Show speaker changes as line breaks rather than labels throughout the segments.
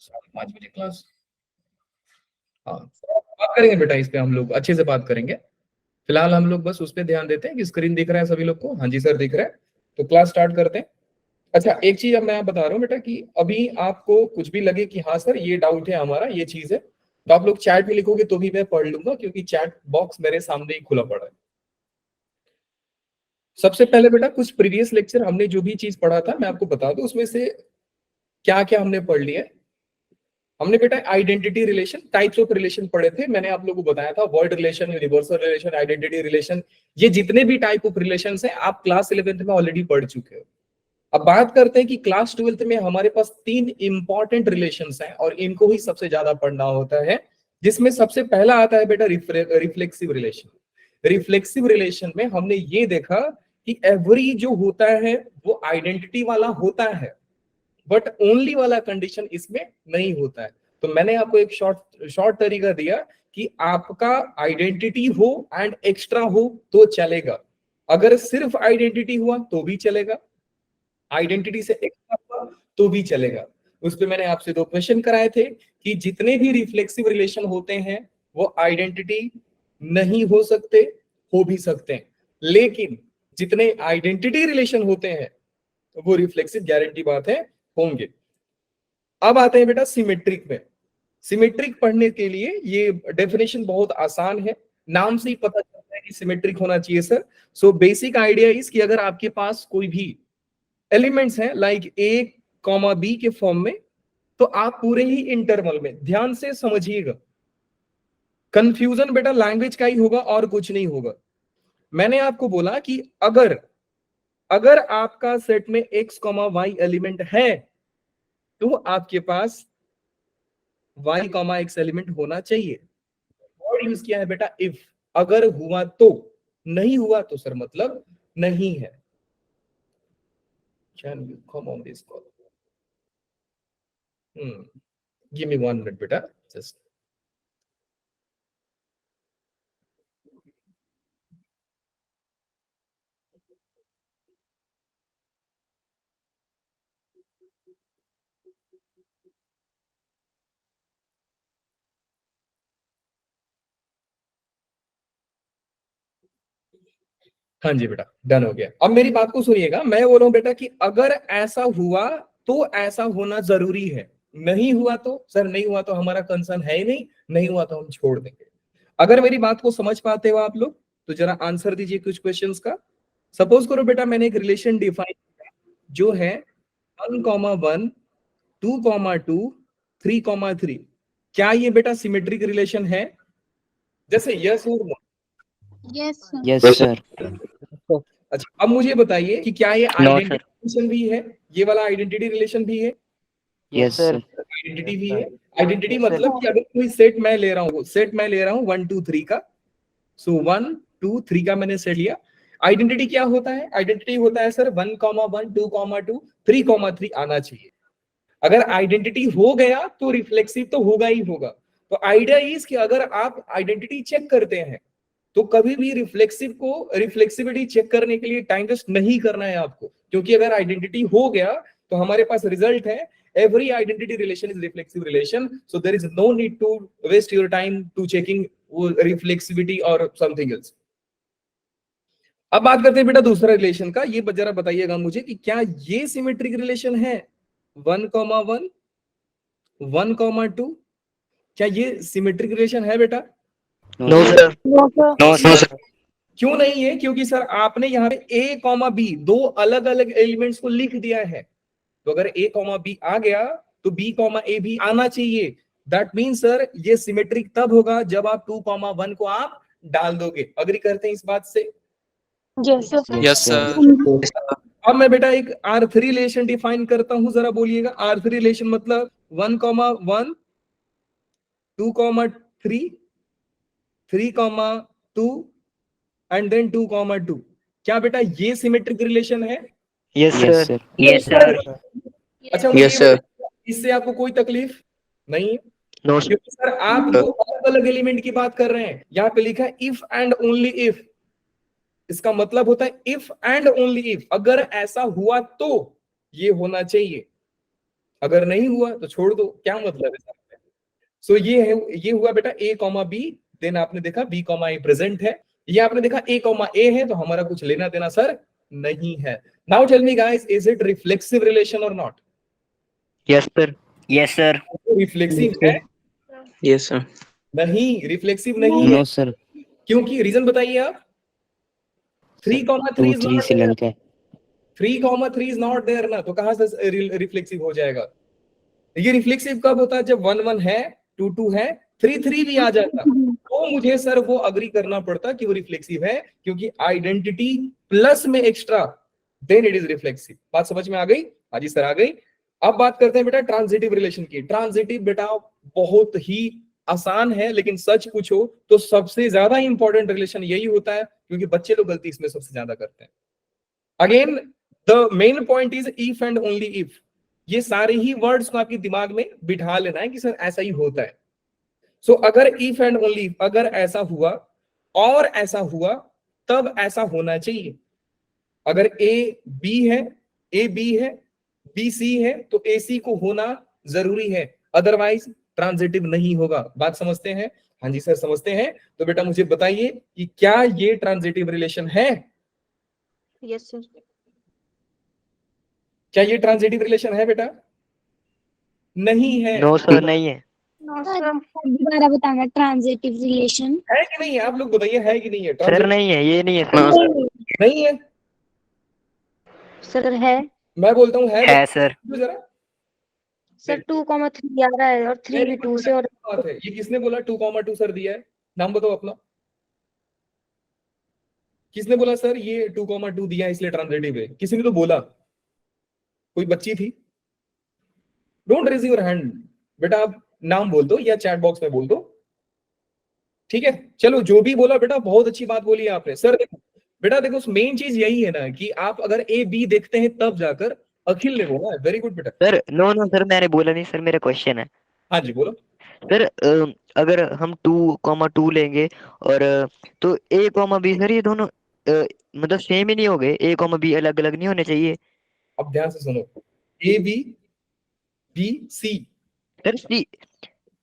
5:30 class. हाँ, बात करेंगे बेटा इस पे, हम लोग अच्छे से बात करेंगे। फिलहाल हम लोग बस उस पे ध्यान देते हैं कि स्क्रीन दिख रहा है सभी लोग को। हाँ जी सर दिख रहा है, तो क्लास स्टार्ट करते हैं। अच्छा एक चीज अब मैं बता रहा हूँ बेटा कि अभी आपको कुछ भी लगे कि हाँ सर ये डाउट है हमारा, ये चीज है, तो आप लोग चैट में लिखोगे तो भी मैं पढ़ लूंगा, क्योंकि चैट बॉक्स मेरे सामने ही खुला पड़ा है। सबसे पहले बेटा कुछ प्रीवियस लेक्चर हमने जो भी चीज पढ़ा था मैं आपको बता दूं, उसमें से क्या क्या हमने पढ़ लिया है। हमने बेटा identity relation, types of relation पढ़े थे। मैंने आप लोगों को बताया था word relation, universal relation, identity relation, ये जितने भी टाइप ऑफ रिलेशन हैं आप क्लास 11th में ऑलरेडी पढ़ चुके हो। अब बात करते हैं कि क्लास 12th में हमारे पास 3 इंपॉर्टेंट रिलेशंस हैं और इनको ही सबसे ज्यादा पढ़ना होता है, जिसमें सबसे पहला आता है बेटा रिफ्लेक्सिव रिलेशन। रिफ्लेक्सिव रिलेशन में हमने ये देखा कि एवरी जो होता है वो आइडेंटिटी वाला होता है, बट ओनली वाला कंडीशन इसमें नहीं होता है। तो मैंने आपको एक शॉर्ट शॉर्ट तरीका दिया कि आपका आइडेंटिटी हो एंड एक्स्ट्रा हो तो चलेगा, अगर सिर्फ आइडेंटिटी हुआ तो भी चलेगा, आइडेंटिटी से एक्स्ट्रा हुआ तो भी चलेगा। उस पे मैंने आपसे 2 क्वेश्चन कराए थे कि जितने भी रिफ्लेक्सिव रिलेशन होते हैं वो आइडेंटिटी नहीं हो सकते, हो भी सकते हैं, लेकिन जितने आइडेंटिटी रिलेशन होते हैं वो रिफ्लेक्सिव, गारंटी बात है, होंगे। अब आते हैं बेटा सिमेट्रिक में। सिमेट्रिक पढ़ने के लिए ये डेफिनेशन बहुत आसान है, नाम से ही पता चलता है कि सिमेट्रिक होना चाहिए सर। सो बेसिक आइडिया इस कि अगर आपके पास कोई भी एलिमेंट्स हैं लाइक ए कॉमा बी के फॉर्म में, तो आप पूरे ही इंटरवल में, ध्यान से समझिएगा, कंफ्यूजन बेटा लैंग्वेज का ही होगा और कुछ नहीं होगा। मैंने आपको बोला कि अगर अगर आपका सेट में एक्स कॉमा वाई एलिमेंट है तो आपके पास वाई कॉमा एक्स एलिमेंट होना चाहिए। वर्ड यूज किया है बेटा इफ, अगर हुआ तो, नहीं हुआ तो सर मतलब नहीं है। Can you come on this call? Give me 1 minute बेटा, जस्ट। हाँ जी बेटा डन हो गया। अब मेरी बात को सुनिएगा, मैं बोल रहा हूं बेटा कि अगर ऐसा हुआ तो ऐसा होना जरूरी है, नहीं हुआ तो सर नहीं हुआ तो हमारा कंसर्न है ही नहीं, नहीं हुआ तो हम छोड़ देंगे। अगर मेरी बात को समझ पाते हो आप लोग तो जरा आंसर दीजिए कुछ क्वेश्चंस का। सपोज करो बेटा मैंने एक रिलेशन डिफाइन किया जो है 1,1, 2,2, 3,3। क्या ये बेटा सिमेट्रिक रिलेशन है? जैसे यस और नो।
Yes
yes sir.
अच्छा अब मुझे बताइए कि क्या ये
नो
आइडेंटिटी
सर।
रिलेशन भी है, ये वाला आइडेंटिटी रिलेशन भी है?
Yes sir.
आइडेंटिटी भी है। आइडेंटिटी मतलब कि अगर कोई सेट मैं ले रहा हूँ, सेट मैं ले रहा हूँ 1 2 3 का, सो 1 2 3 का मैंने सेट लिया। आइडेंटिटी क्या होता है? आइडेंटिटी होता है सर 1,1 2,2 3,3 आना चाहिए। अगर आइडेंटिटी हो गया तो रिफ्लेक्सिव तो होगा ही होगा। तो आइडिया इज कि अगर आप आइडेंटिटी चेक करते हैं तो कभी भी रिफ्लेक्सिव को, रिफ्लेक्सिविटी चेक करने के लिए टाइम वेस्ट नहीं करना है आपको, क्योंकि अगर आइडेंटिटी हो गया तो हमारे पास रिजल्ट है every identity relation is reflexive relation, so there is no need to waste your time to checking reflexivity or something else. अब बात करते हैं बेटा दूसरा रिलेशन का। ये जरा बताइएगा मुझे कि क्या ये सिमेट्रिक रिलेशन है 1,1 1,2? क्या ये सिमेट्रिक रिलेशन है बेटा?
No sir.
No sir.
क्यों नहीं है? क्योंकि सर आपने यहाँ पे ए कॉमा बी दो अलग अलग एलिमेंट्स को लिख दिया है, तो अगर ए कॉमा बी आ गया तो बी कॉमा ए भी आना चाहिए। दैट मीन सर ये सिमेट्रिक तब होगा जब आप 2,1 को आप डाल दोगे। अग्री करते हैं इस बात से?
Yes sir.
Yes sir.
अब मैं बेटा एक R3 रिलेशन डिफाइन करता हूं, जरा बोलिएगा। R3 रिलेशन मतलब 1,1 2,3 3,2 एंड देन 2,2। क्या बेटा ये सिमेट्रिक रिलेशन है?
Yes sir.
Yes sir.
अच्छा मुझे ये बताइए, इससे आपको कोई तकलीफ नहीं है?
नो
क्योंकि सर आप दो अलग अलग एलिमेंट की बात कर रहे हैं। यहाँ पे लिखा है इफ एंड ओनली इफ, इसका मतलब होता है इफ एंड ओनली इफ, अगर ऐसा हुआ तो ये होना चाहिए। अगर नहीं हुआ तो छोड़ दो, क्या मतलब है? सो ये हुआ बेटा a कॉमा बी, देन आपने देखा b कॉमा ए प्रेजेंट है, ये आपने देखा a कॉमा ए है, तो हमारा कुछ लेना देना सर नहीं है। Now tell me guys, is it reflexive relation और not?
Yes, sir.
Yes, sir.
Reflexive है?
Yes, sir.
नहीं, रिफ्लेक्सिव नहीं है।
No, sir.
क्योंकि रीजन बताइए आप। 3 कॉमा 3
2,
इज
3
नॉट
से लंक है।
3 कॉमा 3 इज नॉट देयर ना, तो कहां से रिफ्लेक्सिव हो जाएगा? ये रिफ्लेक्सिव कब होता है? जब 1 1 है, 2 2 है, 3 3 भी आ जाता, तो मुझे सर वो अग्री करना पड़ता कि वो रिफ्लेक्सिव है, क्योंकि आइडेंटिटी प्लस में extra, then it is reflexive. बात समझ में आ गई? हाँ जी सर, आ गई। अब बात करते हैं बेटा ट्रांजिटिव रिलेशन की। ट्रांजिटिव बेटा बहुत ही आसान है, लेकिन सच पूछो तो सबसे ज्यादा इंपॉर्टेंट रिलेशन यही होता है, क्योंकि बच्चे लोग गलती इसमें सबसे ज्यादा करते हैं। Again the main point is if and only if. ये सारे ही वर्ड्स को आपके दिमाग में बिठा लेना है कि सर ऐसा ही होता है। सो अगर इफ एंड ओनली इफ, अगर ऐसा हुआ और ऐसा हुआ तब ऐसा होना चाहिए। अगर ए बी है, ए बी है, बी सी है, तो ए सी को होना जरूरी है, अदरवाइज ट्रांजिटिव नहीं होगा। बात समझते हैं? हाँ जी सर समझते हैं। तो बेटा मुझे बताइए कि क्या ये ट्रांजिटिव रिलेशन है?
Yes, sir.
क्या ये ट्रांजिटिव रिलेशन है बेटा? नहीं है।
No, sir, नहीं है।
No, sir. दोबारा बताना, ट्रांजिटिव रिलेशन
है कि नहीं है? आप लोग बताइए, है कि नहीं है?
सर
ट्रांजिटिव
नहीं है, ये नहीं है
No,
सर।
sir.
नहीं है?
सर है।
मैं बोलता हूँ है।
है सर।
जरा
सर 2,3 आ रहा है और 3 भी 2 से, और
बात है, ये किसने बोला 2,2 सर दिया है? नाम बताओ अपना। किसने बोला सर ये 2,2 दिया है इसलिए ट्रांजिटिव है? किसी ने तो बोला, कोई बच्ची थी। डोंट रेज योर हैंड बेटा, आप नाम बोल दो या चैट बॉक्स में बोल दो, ठीक है? चलो जो भी बोला बेटा, बहुत अच्छी बात बोली आपने। सर देखो बेटा, देखो मेन चीज यही है ना कि आप अगर ए बी देखते हैं तब जाकर अखिल ने बोला। वेरी गुड बेटा।
सर नो नो सर, मैंने बोला नहीं सर, मेरा क्वेश्चन है।
हाँ जी बोलो।
सर अगर हम 2,2 लेंगे और तो ए कॉमा बी सर, ये दोनों मतलब सेम ही नहीं हो गए? ए कॉमा बी अलग अलग नहीं होने चाहिए?
अब ध्यान से सुनो, A B, B C,
sir C,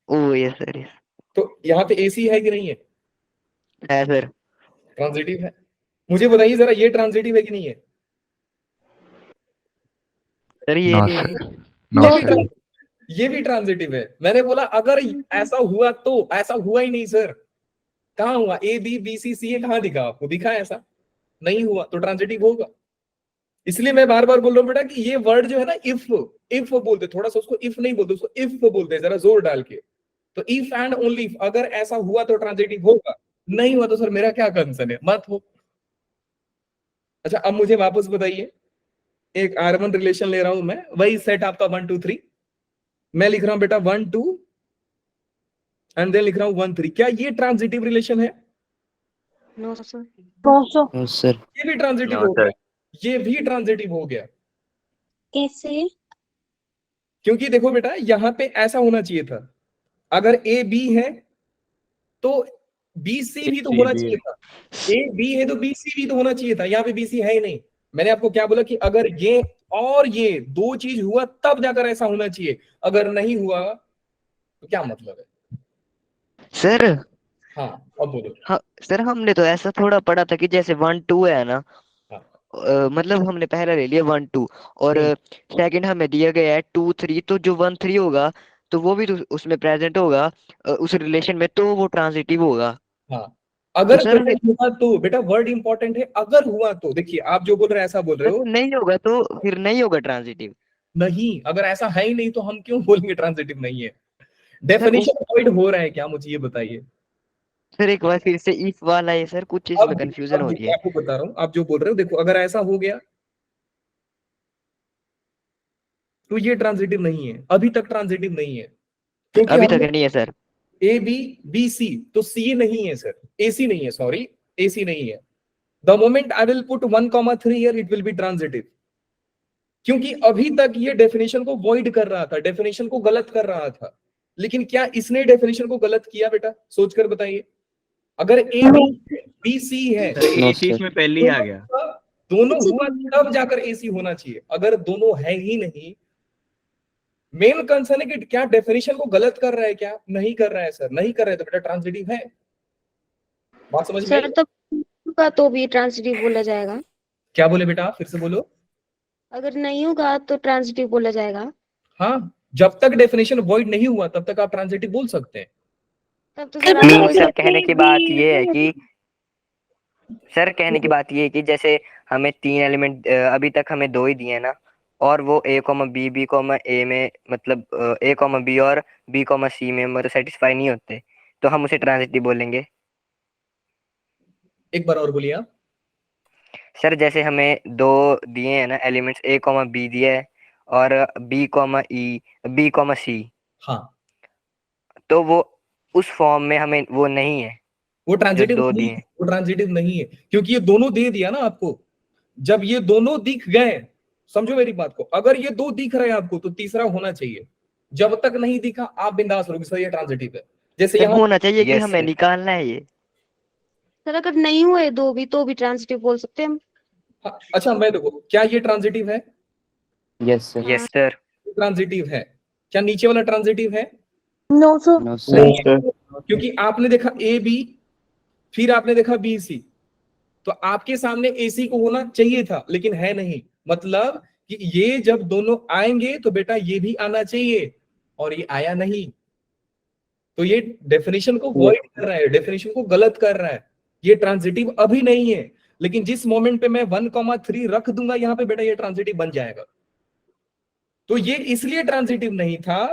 oh yes sir, yes
तो यहाँ पे ए सी है कि नहीं है?
है सर।
ट्रांजिटिव है। मुझे बताइए जरा, ये ट्रांजिटिव है कि नहीं है?
सर ये
No,
नहीं है।
sir. No,
ये भी
sir.
ये भी ट्रांजिटिव है। मैंने बोला अगर ऐसा हुआ तो, ऐसा हुआ ही नहीं सर। कहाँ हुआ? ए बी बी सी सी, कहाँ दिखा आपको? दिखा ऐसा? नहीं हुआ, तो ट्रांजिटिव होगा। इसलिए मैं बार बार बोल रहा हूँ बेटा कि ये वर्ड जो है ना, इफ बोलते, थोड़ा सा उसको इफ नहीं बोलते, उसको इफ बोलते जरा जोर डाल के। तो इफ एंड ओनली इफ, अगर ऐसा हुआ तो ट्रांजिटिव होगा, नहीं हुआ तो सर मेरा क्या कंसर्न है, मत हो। अच्छा अब मुझे वापस बताइए, एक R1 रिलेशन ले रहा हूं मैं, वही सेट आपका 1 2 3, मैं लिख रहा हूं बेटा 1 2 एंड देन लिख रहा हूं 1 3। क्या ये ट्रांजिटिव रिलेशन है?
No sir.
No sir.
ये भी ट्रांजिटिव
No,
हो गया,
sir.
ये भी ट्रांजिटिव हो गया।
कैसे?
क्योंकि देखो बेटा, यहां पे ऐसा होना चाहिए था, अगर ए बी है तो बी सी भी तो होना चाहिए था। ए बी है तो बी सी भी तो होना चाहिए था। यहाँ पे बी सी है ही नहीं। मैंने आपको क्या बोला कि अगर ये और ये दो चीज हुआ तब जाकर ऐसा होना चाहिए, अगर नहीं हुआ तो क्या मतलब है?
सर
हाँ अब बोलो।
हाँ सर, हमने तो ऐसा थोड़ा पढ़ा था कि जैसे 1 2 है ना,
हाँ।
मतलब हमने पहला ले लिया 1 2 और
हम्म।
सेकंड हमें दिया गया है 2 3, तो जो 1 3 होगा तो वो भी तो उसमें प्रेजेंट होगा उस रिलेशन में, तो वो ट्रांजिटिव होगा।
हाँ
तो
अगर
सर
बेटा हुआ तो, बेटा वर्ड इंपॉर्टेंट है, अगर हुआ तो। देखिए आप जो बोल रहे हैं ऐसा बोल रहे हो,
नहीं होगा तो फिर नहीं होगा ट्रांजिटिव।
नहीं, अगर ऐसा है ही नहीं तो हम क्यों बोलेंगे ट्रांजिटिव नहीं है?
सर
डेफिनेशन अवॉइड हो रहा है क्या, मुझे ये बताइए।
सर एक बार फिर से इफ वाला है सर, कुछ इसमें कंफ्यूजन हो रही
देखिए,
है।
आपको बता रहा हूँ, आप जो बोल रहे हो, देखो अगर ऐसा हो गया तो ये ट्रांजिटिव नहीं है, अभी तक ट्रांजिटिव नहीं है, क्योंकि
अभी
हम
तक नहीं है sir.
A B B C, तो सी नहीं है सर, ए सी नहीं है, सॉरी ए सी नहीं है। The moment I will put 1,3 here, it will be transitive, क्योंकि अभी तक ये डेफिनेशन को वॉइड कर रहा था, डेफिनेशन को गलत कर रहा था। लेकिन क्या इसने डेफिनेशन को गलत किया बेटा? सोचकर बताइए। अगर ए बी सी है,
सर
No,
AC
sir.
इसमें पहले ही आ गया।
दोनों हुआ तब जाकर ए सी होना चाहिए। अगर दोनों है ही नहीं मेन कंसर्न है कि क्या डेफिनेशन को गलत कर रहा है, क्या नहीं कर रहा है सर, नहीं कर रहा है तो बेटा ट्रांजिटिव है। बात समझ में आई?
सर तो का तो भी ट्रांजिटिव बोला जाएगा,
क्या बोले बेटा, फिर से बोलो।
अगर नहीं होगा तो ट्रांजिटिव बोला जाएगा।
हाँ, जब तक डेफिनेशन वॉइड नहीं हुआ तब तक आप ट्रांजिटिव बोल सकते हैं।
तब तो सर आप
मीन
कोई
सर कहने की बात ये है कि सर कहने की बात ये है कि जैसे हमें 3 एलिमेंट अभी तक हमें 2 ही दिए हैं ना, और वो ए कॉमा बी कॉमा ए में मतलब ए कॉमा बी और बी कॉमा सी में मतलब सेटिस्फाई नहीं होते, तो हम उसे ट्रांजिटिव बोलेंगे।
एक बार और बोलिए आप।
सर जैसे हमें 2 दिए हैं ना एलिमेंट्स, ए कॉमा बी दिया है और B comma E B comma C,
हाँ,
तो वो उस फॉर्म में हमें वो नहीं है
वो
जो
ट्रांजिटिव
2
नहीं
दिए
है,
हैं।
वो ट्रांजिटिव नहीं है क्योंकि ये दोनों दे दिया ना आपको। जब ये दोनों दिख गए, समझो मेरी बात को, अगर ये 2 दिख रहे हैं आपको तो तीसरा होना चाहिए। जब तक नहीं दिखा आप बिंदास रहोगे सर ये ट्रांजिटिव है। जैसे
सर
यहाँ
होना चाहिए कि
Yes,
हमें
sir.
निकालना है ये।
सर अगर नहीं हुए दो भी तो भी ट्रांजिटिव बोल सकते हैं हम।
हाँ, अच्छा मैं देखो, क्या ये ट्रांजिटिव है?
Yes, sir.
Yes sir.
Transitive है। क्या नीचे वाला ट्रांजिटिव है?
No sir.
No, sir.
नहीं है, क्योंकि आपने देखा ए बी, फिर आपने देखा बी सी, तो आपके सामने एसी को होना चाहिए था लेकिन है नहीं। मतलब कि ये जब दोनों आएंगे तो बेटा ये भी आना चाहिए, और ये आया नहीं, तो ये डेफिनेशन को वॉइड कर रहा है, डेफिनेशन को गलत कर रहा है। ये ट्रांजिटिव अभी नहीं है, लेकिन जिस मोमेंट पे मैं 1,3 रख दूंगा यहाँ पे बेटा ये ट्रांजिटिव बन जाएगा। तो ये इसलिए ट्रांजिटिव नहीं था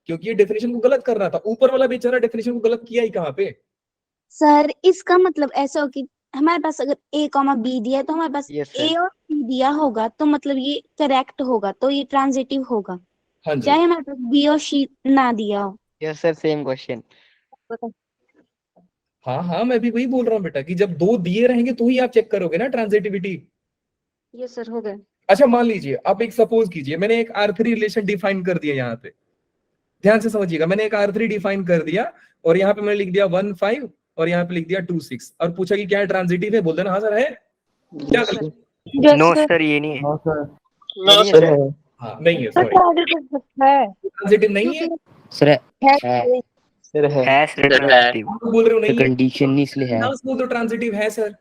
क्योंकि ये डेफिनेशन को गलत कर रहा था। ऊपर वाला बेचारा डेफिनेशन को गलत किया ही कहाँ पे?
सर इसका मतलब ऐसा हो कि हमारे पास अगर ए कॉमा बी दिया है तो हमारे पास
यस
ए
सर।
और सी दिया होगा, तो मतलब ये करेक्ट होगा, तो ये ट्रांजिटिव होगा,
हाँ जी,
चाहे हमारे पास बी और सी ना दिया हो।
Yes sir same question.
हाँ हाँ, मैं भी वही बोल रहा हूँ बेटा कि जब 2 दिए रहेंगे तो ही आप चेक करोगे ना ट्रांजिटिविटी।
यस सर हो गए।
अच्छा मान लीजिए, आप एक सपोज कीजिए, मैंने एक R3 रिलेशन डिफाइन कर दिया यहाँ पे, ध्यान से समझिएगा, मैंने एक R3 डिफाइन कर दिया और यहाँ पे मैंने लिख दिया 1 5 और यहाँ पे लिख दिया 2 6 और पूछा कि क्या ट्रांजिटिव है, बोल देना हाँ सर है। क्या
Yes,
करें?
sir.
नो सर ये नहीं है।
No, sir.
ये नहीं है
Sir,
सर।
हाँ नहीं है, सॉरी, ट्रांजिटिव नहीं है।
सर है
sir,
है सर ट्रांजिटिव।
आप बोल रहे हो नहीं है,
कंडीशन नहीं इसलिए है।
बिंदास बोल दो ट्रांजिटिव है सर।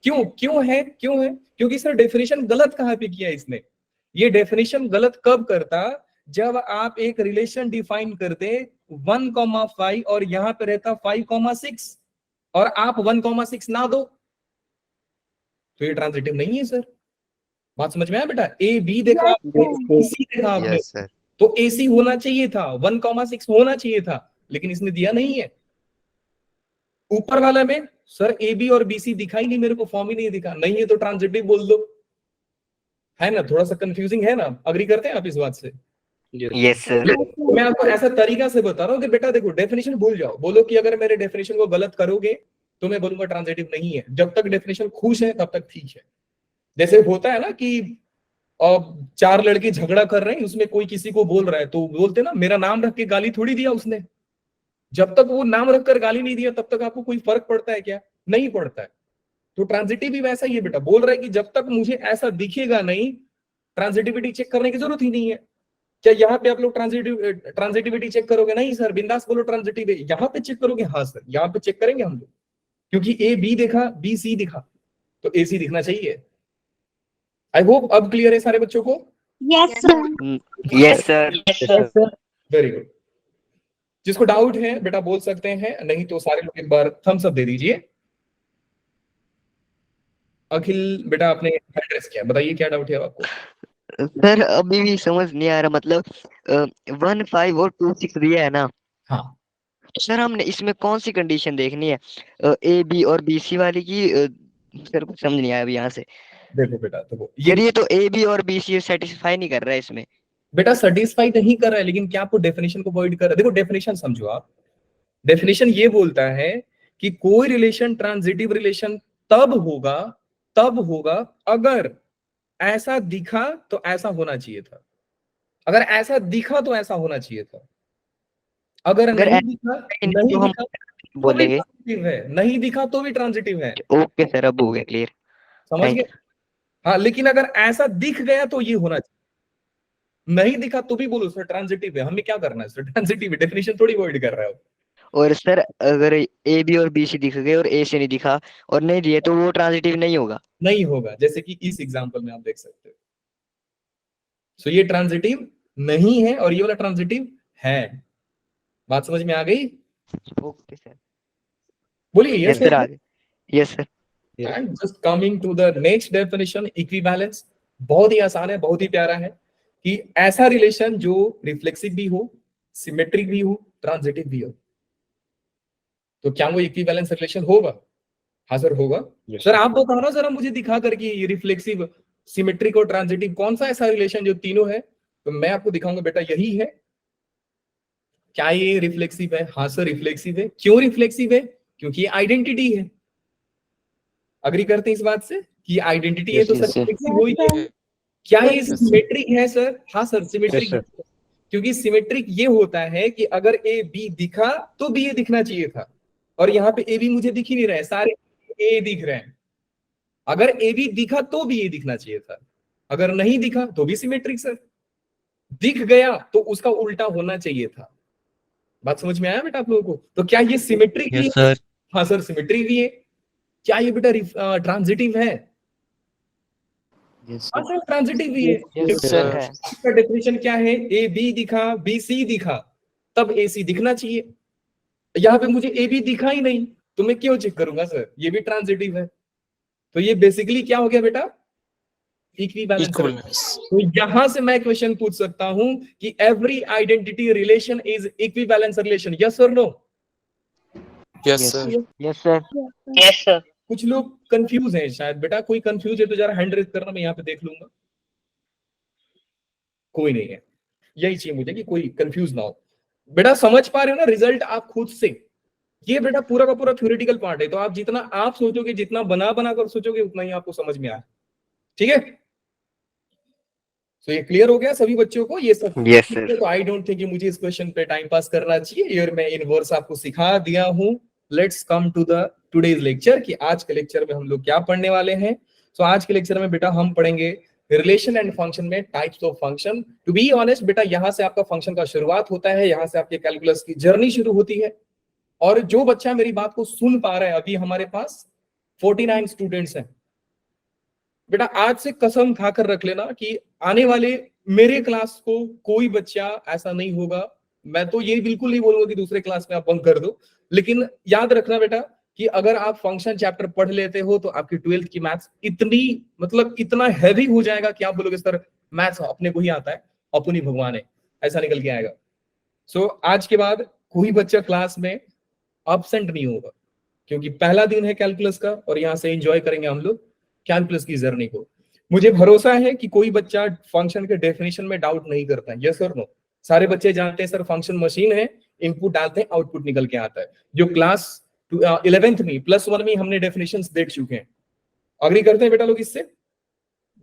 क्यों क्यों है, क्यों है? क्योंकि सर डेफिनेशन गलत कहाँ पे किया इसने। ये डेफिनेशन गलत कब करता, जब आप एक रिलेशन डिफाइन करते 1,5 और यहां पे रहता 5,6 और आप 1,6 ना दो, तो ये ट्रांजिटिव नहीं है सर। बात समझ में आया बेटा? ए बी देखा आपने, सी देखा आपने,
यस सर।
तो एसी होना चाहिए था, 1,6 होना चाहिए था, लेकिन इसने दिया नहीं है। ऊपर वाला में सर ए बी और बी सी दिखाई नहीं मेरे को, फॉर्म ही नहीं दिखा, नहीं है तो ट्रांजिटिव बोल दो। है ना, थोड़ा सा कंफ्यूजिंग है ना? अग्री करते हैं आप इस बात से?
Yes sir.
मैं आपको ऐसा तरीका से बता रहा हूँ कि बेटा देखो डेफिनेशन भूल जाओ, बोलो कि अगर मेरे डेफिनेशन को गलत करोगे तो मैं बोलूंगा ट्रांजिटिव नहीं है। जब तक डेफिनेशन खुश है तब तक ठीक है। जैसे होता है ना कि अब 4 लड़के झगड़ा कर रहे हैं, उसमें कोई किसी को बोल रहा है तो बोलते ना मेरा नाम रख के गाली थोड़ी दिया उसने। जब तक वो नाम रखकर गाली नहीं दिया तब तक आपको कोई फर्क पड़ता है क्या? नहीं पड़ता है। तो ट्रांजिटिव भी वैसा ही है बेटा, बोल रहा है कि जब तक मुझे ऐसा दिखेगा नहीं, ट्रांजिटिविटी चेक करने की जरूरत ही नहीं है। क्या यहाँ पे आप लोग ट्रांजिटिविटी चेक करोगे? नहीं सर, बिंदास बोलो ट्रांजिटिव है। यहाँ पे चेक करोगे? हाँ सर, यहाँ पे चेक करेंगे हम लोग, क्योंकि ए बी देखा, बी सी दिखा, तो ए सी दिखना चाहिए। आई होप अब क्लियर है सारे बच्चों को।
Yes sir.
Yes sir.
Very good. जिसको डाउट है बेटा बोल सकते हैं, नहीं तो सारे लोग एक बार थम्स अप दे दीजिए। अखिल बेटा आपने एड्रेस किया, बताइए क्या डाउट है आपको?
सर अभी भी समझ नहीं आ रहा, मतलब 1 5 और 2 6 दिया है ना,
हाँ,
तो सर हमने इसमें कौन सी कंडीशन देखनी है, ए बी और बी सी वाली की? सर कुछ समझ नहीं आया अभी यहाँ से।
देखो बेटा देखो,
सर ये तो ए बी और बी सी सेटिस्फाई नहीं कर रहा है इसमें।
बेटा सेटिस्फाई नहीं कर रहा है, लेकिन क्या आपको डेफिनेशन को अवॉइड कर रहा है? देखो डेफिनेशन समझो आप, डेफिनेशन ये बोलता है कि कोई रिलेशन ट्रांजिटिव रिलेशन तब होगा अगर ऐसा दिखा तो ऐसा होना चाहिए था, अगर ऐसा दिखा तो ऐसा होना चाहिए था, अगर
अगर
नहीं दिखा,
ऐसा
नहीं
तो हम
दिखा तो भी
बोलेंगे।
ट्रांजिटिव है, नहीं दिखा तो भी ट्रांजिटिव है।
ओके सर अब हो गया क्लियर।
समझ
थैंक
गए? हाँ, लेकिन अगर ऐसा दिख गया तो ये होना चाहिए। नहीं दिखा तो भी बोलो सर ट्रांजिटिव है, हमें क्या करना है सर, ट्रांजिटिव है, डेफिनेशन थोड़ी वर्ड कर रहा है।
और सर अगर ए बी और बी सी दिख गए और ए से नहीं दिखा और नहीं दिए तो वो ट्रांजिटिव नहीं होगा।
नहीं होगा, जैसे कि इस एग्जांपल में आप देख सकते हो। सो ये ट्रांजिटिव नहीं है और ये वाला ट्रांजिटिव है। बात समझ में आ गई?
Okay sir.
बोलिए
यस
यस
सर, आगे। Yes sir.
And just coming to the next definition, equivalence. बहुत ही आसान है, बहुत ही प्यारा है कि ऐसा रिलेशन जो रिफ्लेक्सिव भी हो, सिमेट्रिक भी हो, ट्रांजिटिव भी हो। तो क्या वो इक्विवेलेंस रिलेशन होगा? हाँ सर होगा। सर आप बताओ ना जरा मुझे दिखा करके ये रिफ्लेक्सिव, सिमेट्रिक और ट्रांजिटिव कौन सा ऐसा रिलेशन जो तीनों है? तो मैं आपको दिखाऊंगा बेटा यही है। क्या ये रिफ्लेक्सिव है? हाँ सर रिफ्लेक्सिव है। क्यों रिफ्लेक्सिव है? क्योंकि ये आइडेंटिटी है। अग्री करते हैं इस बात से कि आइडेंटिटी है तो
Yes,
सर
sir.
रिफ्लेक्सिव हो ही है। क्या ये
sir.
सिमेट्रिक है सर? हाँ सर सिमेट्रिक है। क्योंकि सिमेट्रिक ये होता है कि अगर ए बी दिखा तो बी ए दिखना चाहिए था, और यहाँ पे ए बी मुझे दिख ही नहीं रहा है, सारे ए दिख रहे हैं। अगर ए बी दिखा तो बी ए दिखना चाहिए था, अगर नहीं दिखा तो भी सिमेट्रिक सर। दिख गया तो उसका उल्टा होना चाहिए था। बात समझ में आया बेटा आप लोगों को? तो क्या ये सिमेट्रिक भी है? हाँ सर सिमेट्रिक भी है। क्या ये बेटा ट्रांजिटिव है?
Yes,
हाँ
sir.
सर ट्रांजिटिव भी है।
Yes, sir.
है।
इसका डेफिनेशन क्या है? ए बी दिखा, बी सी दिखा, तब ए सी दिखना चाहिए। यहाँ पे मुझे ए बी दिखा ही नहीं तो मैं क्यों चेक करूंगा सर? ये भी ट्रांजिटिव है। तो ये बेसिकली क्या हो गया बेटा? इक्विवेलेंस। तो यहां से मैं क्वेश्चन पूछ सकता हूं कि every identity relation is equivalence relation, yes और no?
Yes, sir.
Yes sir.
Yes sir.
कुछ लोग कंफ्यूज हैं शायद। बेटा कोई कंफ्यूज है तो जरा हैंड रेज करना, मैं यहाँ पे देख लूंगा। कोई नहीं है, यही चाहिए मुझे कि कोई कंफ्यूज ना हो। बेटा समझ पा रहे हो ना रिजल्ट आप खुद से? ये बेटा पूरा का पूरा थ्योरेटिकल पार्ट है, तो आप जितना आप सोचोगे, जितना बना बना कर सोचोगे, उतना ही आपको समझ में आए। ठीक है? तो ये क्लियर हो गया सभी बच्चों को ये सब?
Yes sir.
तो आई डोंट थिंक मुझे इस क्वेश्चन पे टाइम पास करना चाहिए, और मैं इनवर्स आपको सिखा दिया हूं। Let's come to the today's lecture कि आज के लेक्चर में हम लोग क्या पढ़ने वाले हैं। तो आज के लेक्चर में बेटा हम पढ़ेंगे रिलेशन एंड फंक्शन में types of function. To be honest बेटा यहाँ से आपका फंक्शन का शुरुआत होता है, यहाँ से आपके कैलकुलस की जर्नी शुरू होती है। और जो बच्चा मेरी बात को सुन पा रहा है, अभी हमारे पास 49 स्टूडेंट्स हैं। बेटा आज से कसम खाकर रख लेना कि आने वाले मेरे क्लास को कोई बच्चा ऐसा नहीं होगा। मैं तो ये बिल्कुल नहीं बोलूंगा कि दूसरे क्लास में आप बंक कर दो, लेकिन याद रखना बेटा कि अगर आप फंक्शन चैप्टर पढ़ लेते हो तो आपकी 12th की मैथ्स इतनी मतलब इतना हैवी हो जाएगा कि आप बोलोगे सर मैथ्स अपने को ही आता है, अपनी भगवान है, ऐसा निकल के आएगा। सो आज के बाद कोई बच्चा क्लास में एब्सेंट नहीं होगा, क्योंकि पहला दिन है कैलकुलस का और यहाँ से एंजॉय करेंगे हम लोग कैलकुलस की जर्नी को। मुझे भरोसा है कि कोई बच्चा फंक्शन के डेफिनेशन में डाउट नहीं करता है, यस और नो? सारे बच्चे जानते हैं सर फंक्शन मशीन है, इनपुट डालते हैं आउटपुट निकल के आता है। जो क्लास 11th में +1 में हमने डेफिनेशंस देख चुके हैं। अग्री करते हैं बेटा लोग इससे?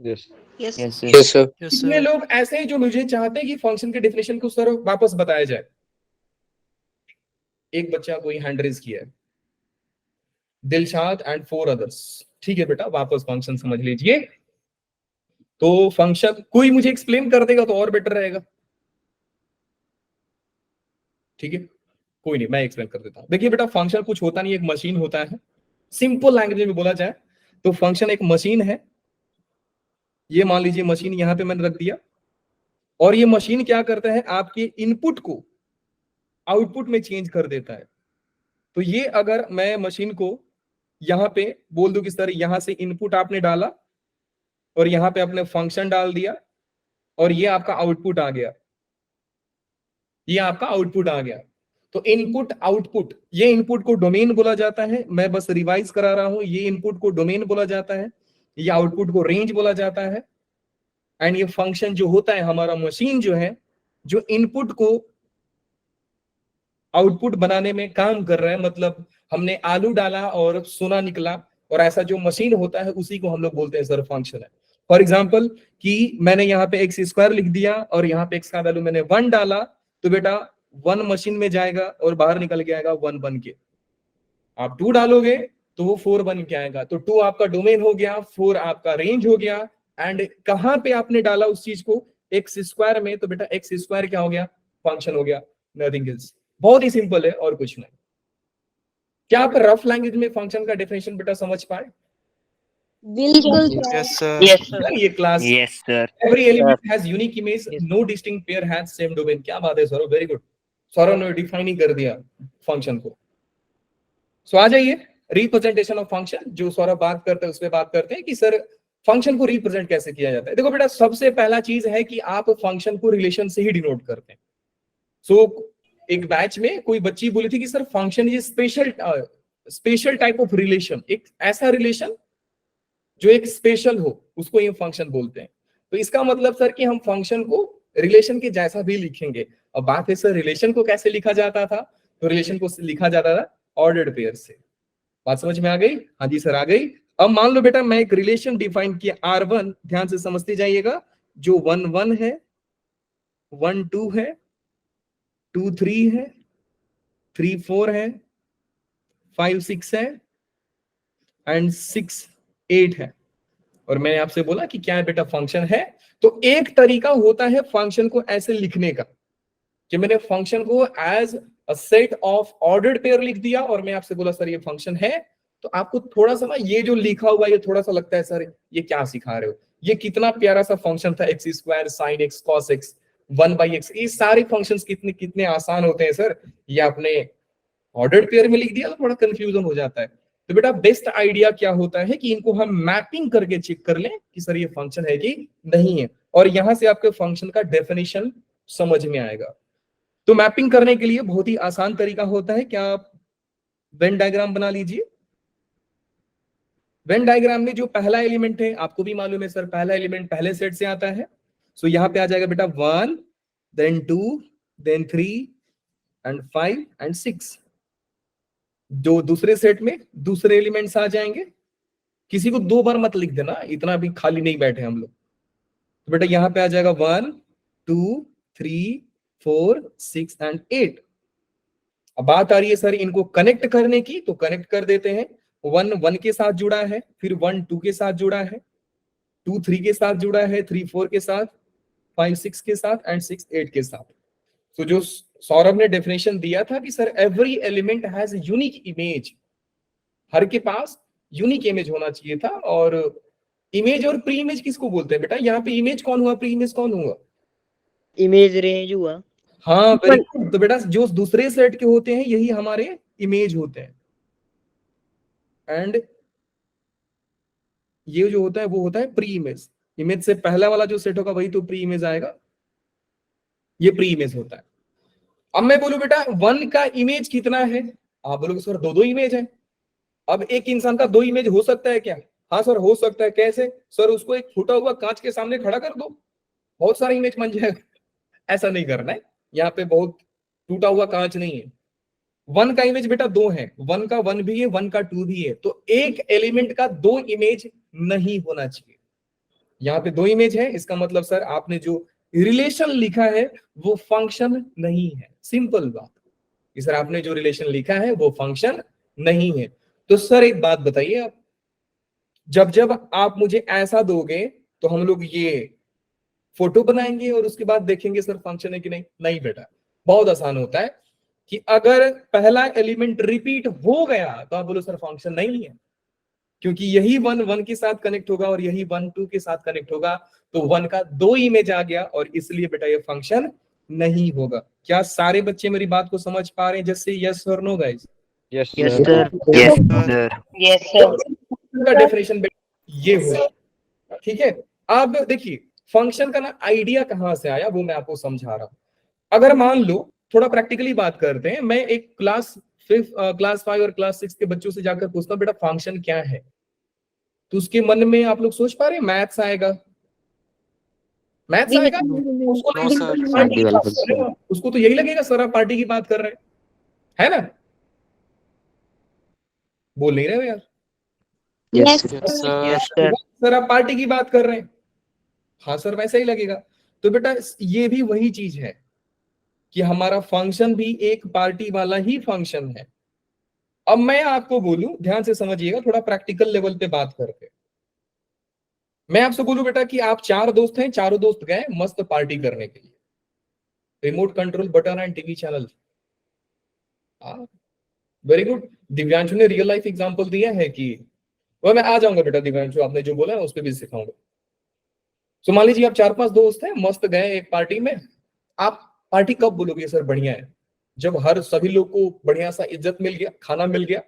Yes
Yes, sir.
Yes, sir.
कितने लोग ऐसे हैं जो मुझे चाहते हैं कि फंक्शन के डेफिनेशन को सर वापस बताया जाए? एक बच्चा कोई हैंड रेज किया है, दिलशाद एंड 4 अदर्स। ठीक है बेटा वापस फंक्शन समझ लीजिए। तो फंक्शन कोई मुझे एक्सप्लेन कर देगा तो और बेटर रहेगा। ठीक है कोई नहीं, मैं एक्सप्लेन कर देता हूं। देखिए बेटा फंक्शन कुछ होता नहीं, एक मशीन होता है। सिंपल लैंग्वेज में बोला जाए तो फंक्शन एक मशीन है। ये मान लीजिए मशीन यहां पे मैंने रख दिया, और ये मशीन क्या करता है आपके इनपुट को आउटपुट में चेंज कर देता है। तो ये अगर मैं मशीन को यहां पे बोल दूं कि सर यहां से इनपुट आपने डाला और यहां पे आपने फंक्शन डाल दिया और ये आपका आउटपुट आ गया, ये आपका आउटपुट आ गया। तो इनपुट आउटपुट, ये इनपुट को डोमेन बोला जाता है। मैं बस रिवाइज करा रहा हूं, ये इनपुट को डोमेन बोला जाता है, ये आउटपुट को रेंज बोला जाता है। एंड ये फंक्शन जो होता है हमारा मशीन जो है, जो इनपुट को आउटपुट बनाने में काम कर रहा है, मतलब हमने आलू डाला और सोना निकला, और ऐसा जो मशीन होता है उसी को हम लोग बोलते हैं सर फंक्शन है। फॉर एग्जाम्पल कि मैंने यहाँ पे x² लिख दिया और यहाँ पे x का वैल्यू मैंने 1 डाला, तो बेटा 1 मशीन में जाएगा और बाहर निकल के आएगा 1 बन के। आप 2 डालोगे तो वो 4 बन के आएगा। तो 2 आपका डोमेन हो गया, 4 आपका रेंज हो गया। एंड कहां पे आपने डाला उस चीज को, एक्स स्क्वायर में, तो बेटा एक्स स्क्वायर क्या हो गया, फंक्शन हो गया, नथिंग एल्स। बहुत ही सिंपल है और कुछ नहीं। क्या आप रफ लैंग्वेज में फंक्शन का डेफिनेशन बेटा समझ पाए?
बिल्कुल
Yes,
sir.
sir.
Yes, sir.
ये class
Yes, sir.
every element has unique image,
Yes.
no distinct pair has same domain। क्या बात है सौरभ, वेरी गुड। सौरभ ने डिफाइन ही कर दिया फंक्शन को। सो आ जाइए रिप्रेजेंटेशन ऑफ फंक्शन, जो सौरभ बात करते हैं उस पर बात करते हैं कि सर फंक्शन को रिप्रेजेंट कैसे किया जाता है। देखो बेटा, सबसे पहला चीज है कि आप फंक्शन को रिलेशन से ही डिनोट करते हैं। सो एक बैच में कोई बच्ची बोली थी कि sir function is special type of relation, एक ऐसा रिलेशन जो एक स्पेशल हो, उसको ये फंक्शन बोलते हैं। तो इसका मतलब सर कि हम फंक्शन को रिलेशन के जैसा भी लिखेंगे। अब बात है सर रिलेशन को कैसे लिखा जाता था, तो रिलेशन को लिखा जाता था ऑर्डर्ड पेयर से। बात समझ में आ गई? हाँ जी सर आ गई। अब मान लो बेटा मैं एक रिलेशन डिफाइन किया R1, ध्यान से समझते जाइएगा, जो 1 1 है, 1 2 है, 2 3 है, 3 4 है, 5 6 है एंड 6 8 है। और मैंने आपसे बोला कि क्या है बेटा फंक्शन है। तो एक तरीका होता है फंक्शन को ऐसे लिखने का कि मैंने फंक्शन को as a set of ordered pair लिख दिया और मैं आपसे बोला सर ये फंक्शन है। तो आपको थोड़ा सा ना ये जो लिखा हुआ ये थोड़ा सा लगता है सर ये क्या सिखा रहे हो, ये कितना प्यारा सा फंक्शन था, x square sine x cos x 1/x। ये सारे फंक्शंस कितने कितने आसान होते हैं सर, ये आपने ऑर्डर्ड पेयर में लिख दिया तो थोड़ा कंफ्यूजन हो जाता है। तो बेटा बेस्ट आइडिया क्या होता है कि इनको हम मैपिंग करके चेक कर लें कि सर ये फंक्शन है कि नहीं है, और यहां से आपके फंक्शन का डेफिनेशन समझ में आएगा। तो मैपिंग करने के लिए बहुत ही आसान तरीका होता है, क्या आप वेन डायग्राम बना लीजिए। वेन डायग्राम में जो पहला एलिमेंट है आपको भी मालूम है सर, पहला एलिमेंट पहले सेट से आता है। सो यहाँ पे आ जाएगा बेटा 1 then 2 then 3 and 5 and 6। जो दूसरे सेट में दूसरे एलिमेंट्स आ जाएंगे। किसी को 2 बार मत लिख देना, इतना भी खाली नहीं बैठे हम लोग। तो बेटा यहाँ पे आ जाएगा 1 2 3 4 6 and 8। अब बात आ रही है सर इनको कनेक्ट करने की, तो कनेक्ट कर देते हैं। 1 1 के साथ जुड़ा है, फिर 1 2 के साथ जुड़ा है, 2 3 के साथ जुड़ा है, 3 4 के साथ, 5 6 के साथ एंड 6 8 के साथ। तो जो सौरभ ने डेफिनेशन दिया था कि sir every element has unique image, हर के पास यूनिक इमेज होना चाहिए था। और इमेज और प्री इमेज किसको बोलते हैं बेटा? यहाँ पे इमेज कौन हुआ, प्री इमेज कौन हुआ?
इमेज रेंज हुआ।
हाँ वेरी गुड। तो बेटा जो दूसरे सेट के होते हैं यही हमारे इमेज होते हैं, एंड ये जो होता है वो होता है प्री इमेज। इमेज से पहला वाला जो सेट होगा वही तो प्री इमेज आएगा, ये प्री इमेज होता है। अब मैं बोलूं बेटा 1 का इमेज कितना है, आप बोलोगे सर 2 इमेज है। अब एक इंसान का 2 इमेज हो सकता है क्या? हाँ सर हो सकता है। कैसे सर? उसको एक फूटा हुआ कांच के सामने खड़ा कर दो, बहुत सारा इमेज बन जाएगा। ऐसा नहीं करना है, यहाँ पे बहुत टूटा हुआ कांच नहीं है। 1 का इमेज बेटा 2 है, 1 का 1 भी है, 1 का 2 भी है। तो एक एलिमेंट का 2 इमेज नहीं होना चाहिए। यहाँ पे 2 इमेज है, इसका मतलब सर आपने जो रिलेशन लिखा है वो फंक्शन नहीं है। सिंपल बात कि सर आपने जो रिलेशन लिखा है वो फंक्शन नहीं है। तो सर एक बात बताइए, आप जब जब आप मुझे ऐसा दोगे तो हम लोग ये फोटो बनाएंगे और उसके बाद देखेंगे सर फंक्शन है कि नहीं? नहीं बेटा, बहुत आसान होता है कि अगर पहला एलिमेंट रिपीट हो गया तो आप बोलो सर फंक्शन नहीं है, क्योंकि यही 1 1 के साथ कनेक्ट होगा और यही 1 2 के साथ कनेक्ट होगा। तो 1 का 2 इमेज आ गया और इसलिए बेटा ये फंक्शन नहीं होगा। क्या सारे बच्चे मेरी बात को समझ पा रहे हैं? जैसे यस और no guys?
Yes,
Yes,
sir.
sir.
Yes, sir.
Yes, sir.
का डेफिनेशन ये हुआ, ठीक है। अब देखिए फंक्शन का ना आइडिया कहां से आया वो मैं आपको समझा रहा हूं। अगर मान लो थोड़ा प्रैक्टिकली बात करते हैं, मैं एक क्लास 5 और क्लास 6 के बच्चों से जाकर पूछता हूं बेटा फंक्शन क्या है, तो उसके मन में आप लोग सोच पा रहे हैं मैथ्स आएगा? मैथ्स आएगा? उसको
No,
लगेगा
sir.
सर पार्टी की बात कर रहे हो। उसको तो यही लगेगा सर आप पार्टी की बात कर रहे हैं, है ना? बोल नहीं रहे हो यार?
Yes,
Yes, sir.
Yes, sir.
Sir आप पार्टी की बात कर रहे हैं, हाँ सर वैसा ही लगेगा। तो बेटा ये भी वही चीज है कि हमारा फंक्शन भी एक पार्टी वाला ही फंक्शन है। अब मैं आपको बोलूं, ध्यान से समझिएगा, थोड़ा प्रैक्टिकल लेवल पे बात करके। मैं आपसे बोलूं बेटा कि आप 4 दोस्त हैं, चारों दोस्त गए मस्त पार्टी करने के लिए, remote control button and TV channel. Very good. Divyanshu ने रियल लाइफ एग्जांपल दिया है कि वह मैं आ जाऊंगा बेटा दिव्यांशु, आपने जो बोला है उस पर भी सिखाऊंगा। तो मान लीजिए आप 4-5 दोस्त हैं, मस्त गए एक पार्टी में। आप पार्टी कब बोलोगे सर बढ़िया है? जब हर सभी लोग को बढ़िया सा इज्जत मिल गया, खाना मिल गया,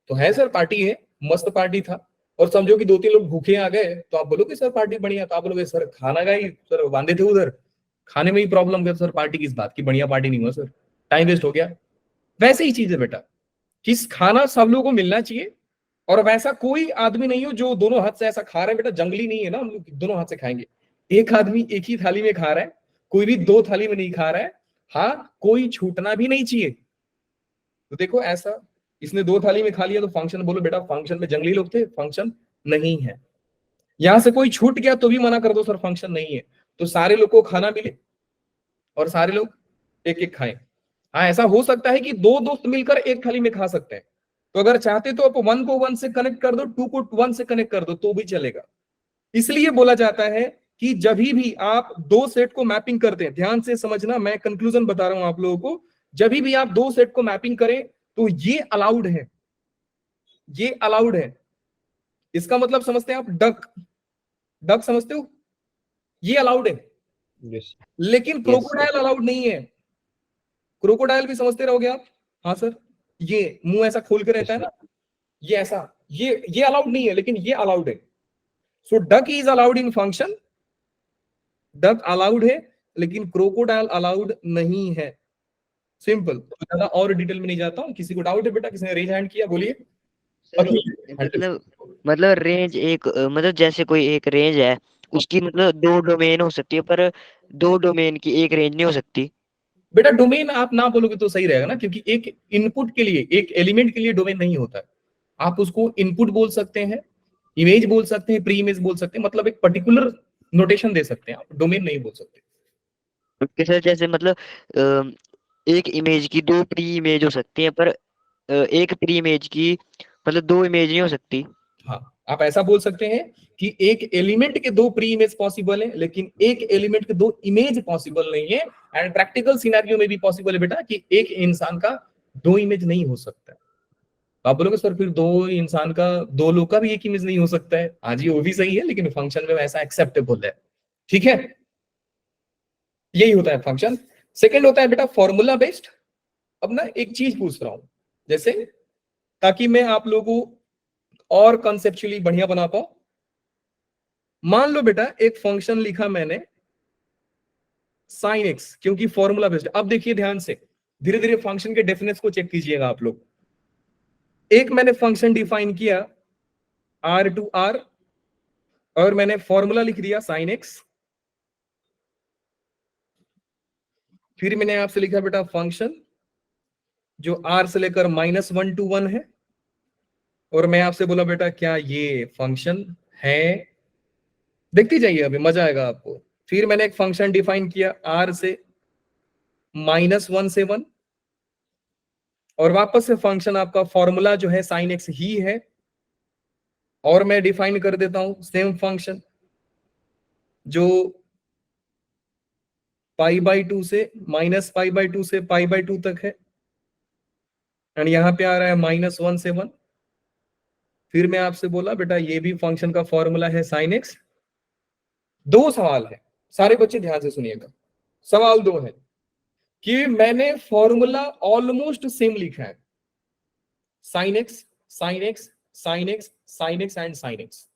तो है सर पार्टी है, मस्त पार्टी था। और समझो कि 2-3 लोग भूखे आ गए, तो आप बोलोगे सर पार्टी बढ़िया? तो आप बोलोगे सर खाना का ही सर बांधे थे उधर, खाने में ही प्रॉब्लम कर सर, पार्टी किस बात की, बढ़िया पार्टी नहीं हुआ सर, टाइम वेस्ट हो गया। वैसे ही चीज है बेटा कि खाना सब लोगों को मिलना चाहिए, और वैसा कोई आदमी नहीं हो जो दोनों हाथ से ऐसा खा रहे हैं। बेटा जंगली नहीं है ना, हम लोग दोनों हाथ से खाएंगे। एक आदमी एक ही थाली में खा रहा है, कोई भी 2 थाली में नहीं खा रहा है। हाँ, कोई छूटना भी नहीं चाहिए। तो देखो ऐसा, इसने 2 थाली में खा लिया तो फंक्शन, बोलो बेटा फंक्शन में जंगली लोग थे, फंक्शन नहीं है। यहां से कोई छूट गया तो भी मना कर दो सर फंक्शन नहीं है। तो सारे लोग को खाना मिले और सारे लोग एक एक खाएं। हाँ, ऐसा हो सकता है कि 2 दोस्त मिलकर एक थाली में खा सकते हैं, तो अगर चाहते तो आप 1 को 1 से कनेक्ट कर दो, 2 को 1 से कनेक्ट कर दो तो भी चलेगा। इसलिए बोला जाता है कि जब भी आप 2 सेट को मैपिंग करते हैं, ध्यान से समझना, मैं कंक्लूजन बता रहा हूं आप लोगों को, जब भी आप 2 सेट को मैपिंग करें तो ये अलाउड है, ये अलाउड है। इसका मतलब समझते हैं आप? डक, डक समझते हो? ये अलाउड है,
Yes.
लेकिन क्रोकोडाइल अलाउड नहीं है। क्रोकोडाइल भी समझते रहोगे आप? हाँ सर, ये मुंह ऐसा खोल के रहता है ना, ये ऐसा, ये अलाउड नहीं है, लेकिन ये अलाउड है। So duck is allowed in function, duck allowed है, लेकिन क्रोकोडाइल अलाउड नहीं है। सिंपल। तो ज्यादा और डिटेल में नहीं जाता हूं। किसी को डाउट है बेटा? किसी ने रेज हैंड किया? बोलिए।
सर मतलब रेंज एक मतलब जैसे कोई एक रेंज है, उसकी मतलब 2 डोमेन हो सकती है, पर 2 डोमेन की एक रेंज नहीं हो सकती।
बेटा डोमेन आप ना बोलोगे तो सही रहेगा ना, क्योंकि एक इनपुट के लिए, एक एलिमेंट के लिए डोमेन नहीं होता है। आप उसको इनपुट बोल सकते हैं, इमेज बोल सकते हैं, प्री इमेज बोल सकते हैं, मतलब एक पर्टिकुलर नोटेशन दे सकते हैं, आप डोमेन नहीं बोल सकते।
ओके सर, जैसे मतलब एक इमेज की 2 प्री इमेज हो सकती है, पर एक प्री इमेज की मतलब 2 इमेज नहीं हो सकती।
हाँ, आप ऐसा बोल सकते हैं कि एक एलिमेंट के 2 प्री इमेज पॉसिबल है, लेकिन एक एलिमेंट के 2 इमेज पॉसिबल नहीं है। एंड प्रैक्टिकल सिनेरियो में भी पॉसिबल है बेटा कि एक इंसान का 2 इमेज नहीं हो सकता है। तो आप बोलोगे सर फिर 2 इंसान का, 2 लोग का भी एक इमेज नहीं हो सकता है। हाँ जी, वो भी सही है, लेकिन फंक्शन में ऐसा एक्सेप्टेबल है। ठीक है, यही होता है फंक्शन। सेकंड होता है बेटा फॉर्मूला बेस्ड। अब ना एक चीज पूछ रहा हूं, जैसे ताकि मैं आप लोगों को और कंसेप्चुअली बढ़िया बना पाऊं। मान लो बेटा एक फंक्शन लिखा मैंने साइन एक्स, क्योंकि फॉर्मूला बेस्ड। अब देखिए ध्यान से, धीरे धीरे फंक्शन के डेफिनेशन को चेक कीजिएगा आप लोग। एक मैंने फंक्शन डिफाइन किया r टू r, और मैंने फॉर्मूला लिख दिया साइन एक्स। फिर मैंने आपसे लिखा बेटा फंक्शन जो r से लेकर -1 to 1 है, और मैं आपसे बोला बेटा क्या ये फंक्शन है? देखते जाइए, अभी मजा आएगा आपको। फिर मैंने एक फंक्शन डिफाइन किया r से -1 से 1, और वापस से फंक्शन आपका फॉर्मूला जो है साइन एक्स ही है, और मैं डिफाइन कर देता हूं सेम फंक्शन जो π/2 से -π/2 से π/2 तक है, एंड यहां पे आ रहा है -1 से 1। फिर मैं आपसे बोला बेटा ये भी फंक्शन का फॉर्मूला है साइन एक्स। 2 सवाल है, सारे बच्चे ध्यान से सुनिएगा। सवाल 2 है कि मैंने फॉर्मूला ऑलमोस्ट सेम लिखा है, sign x sine x sine x sine x and sine x.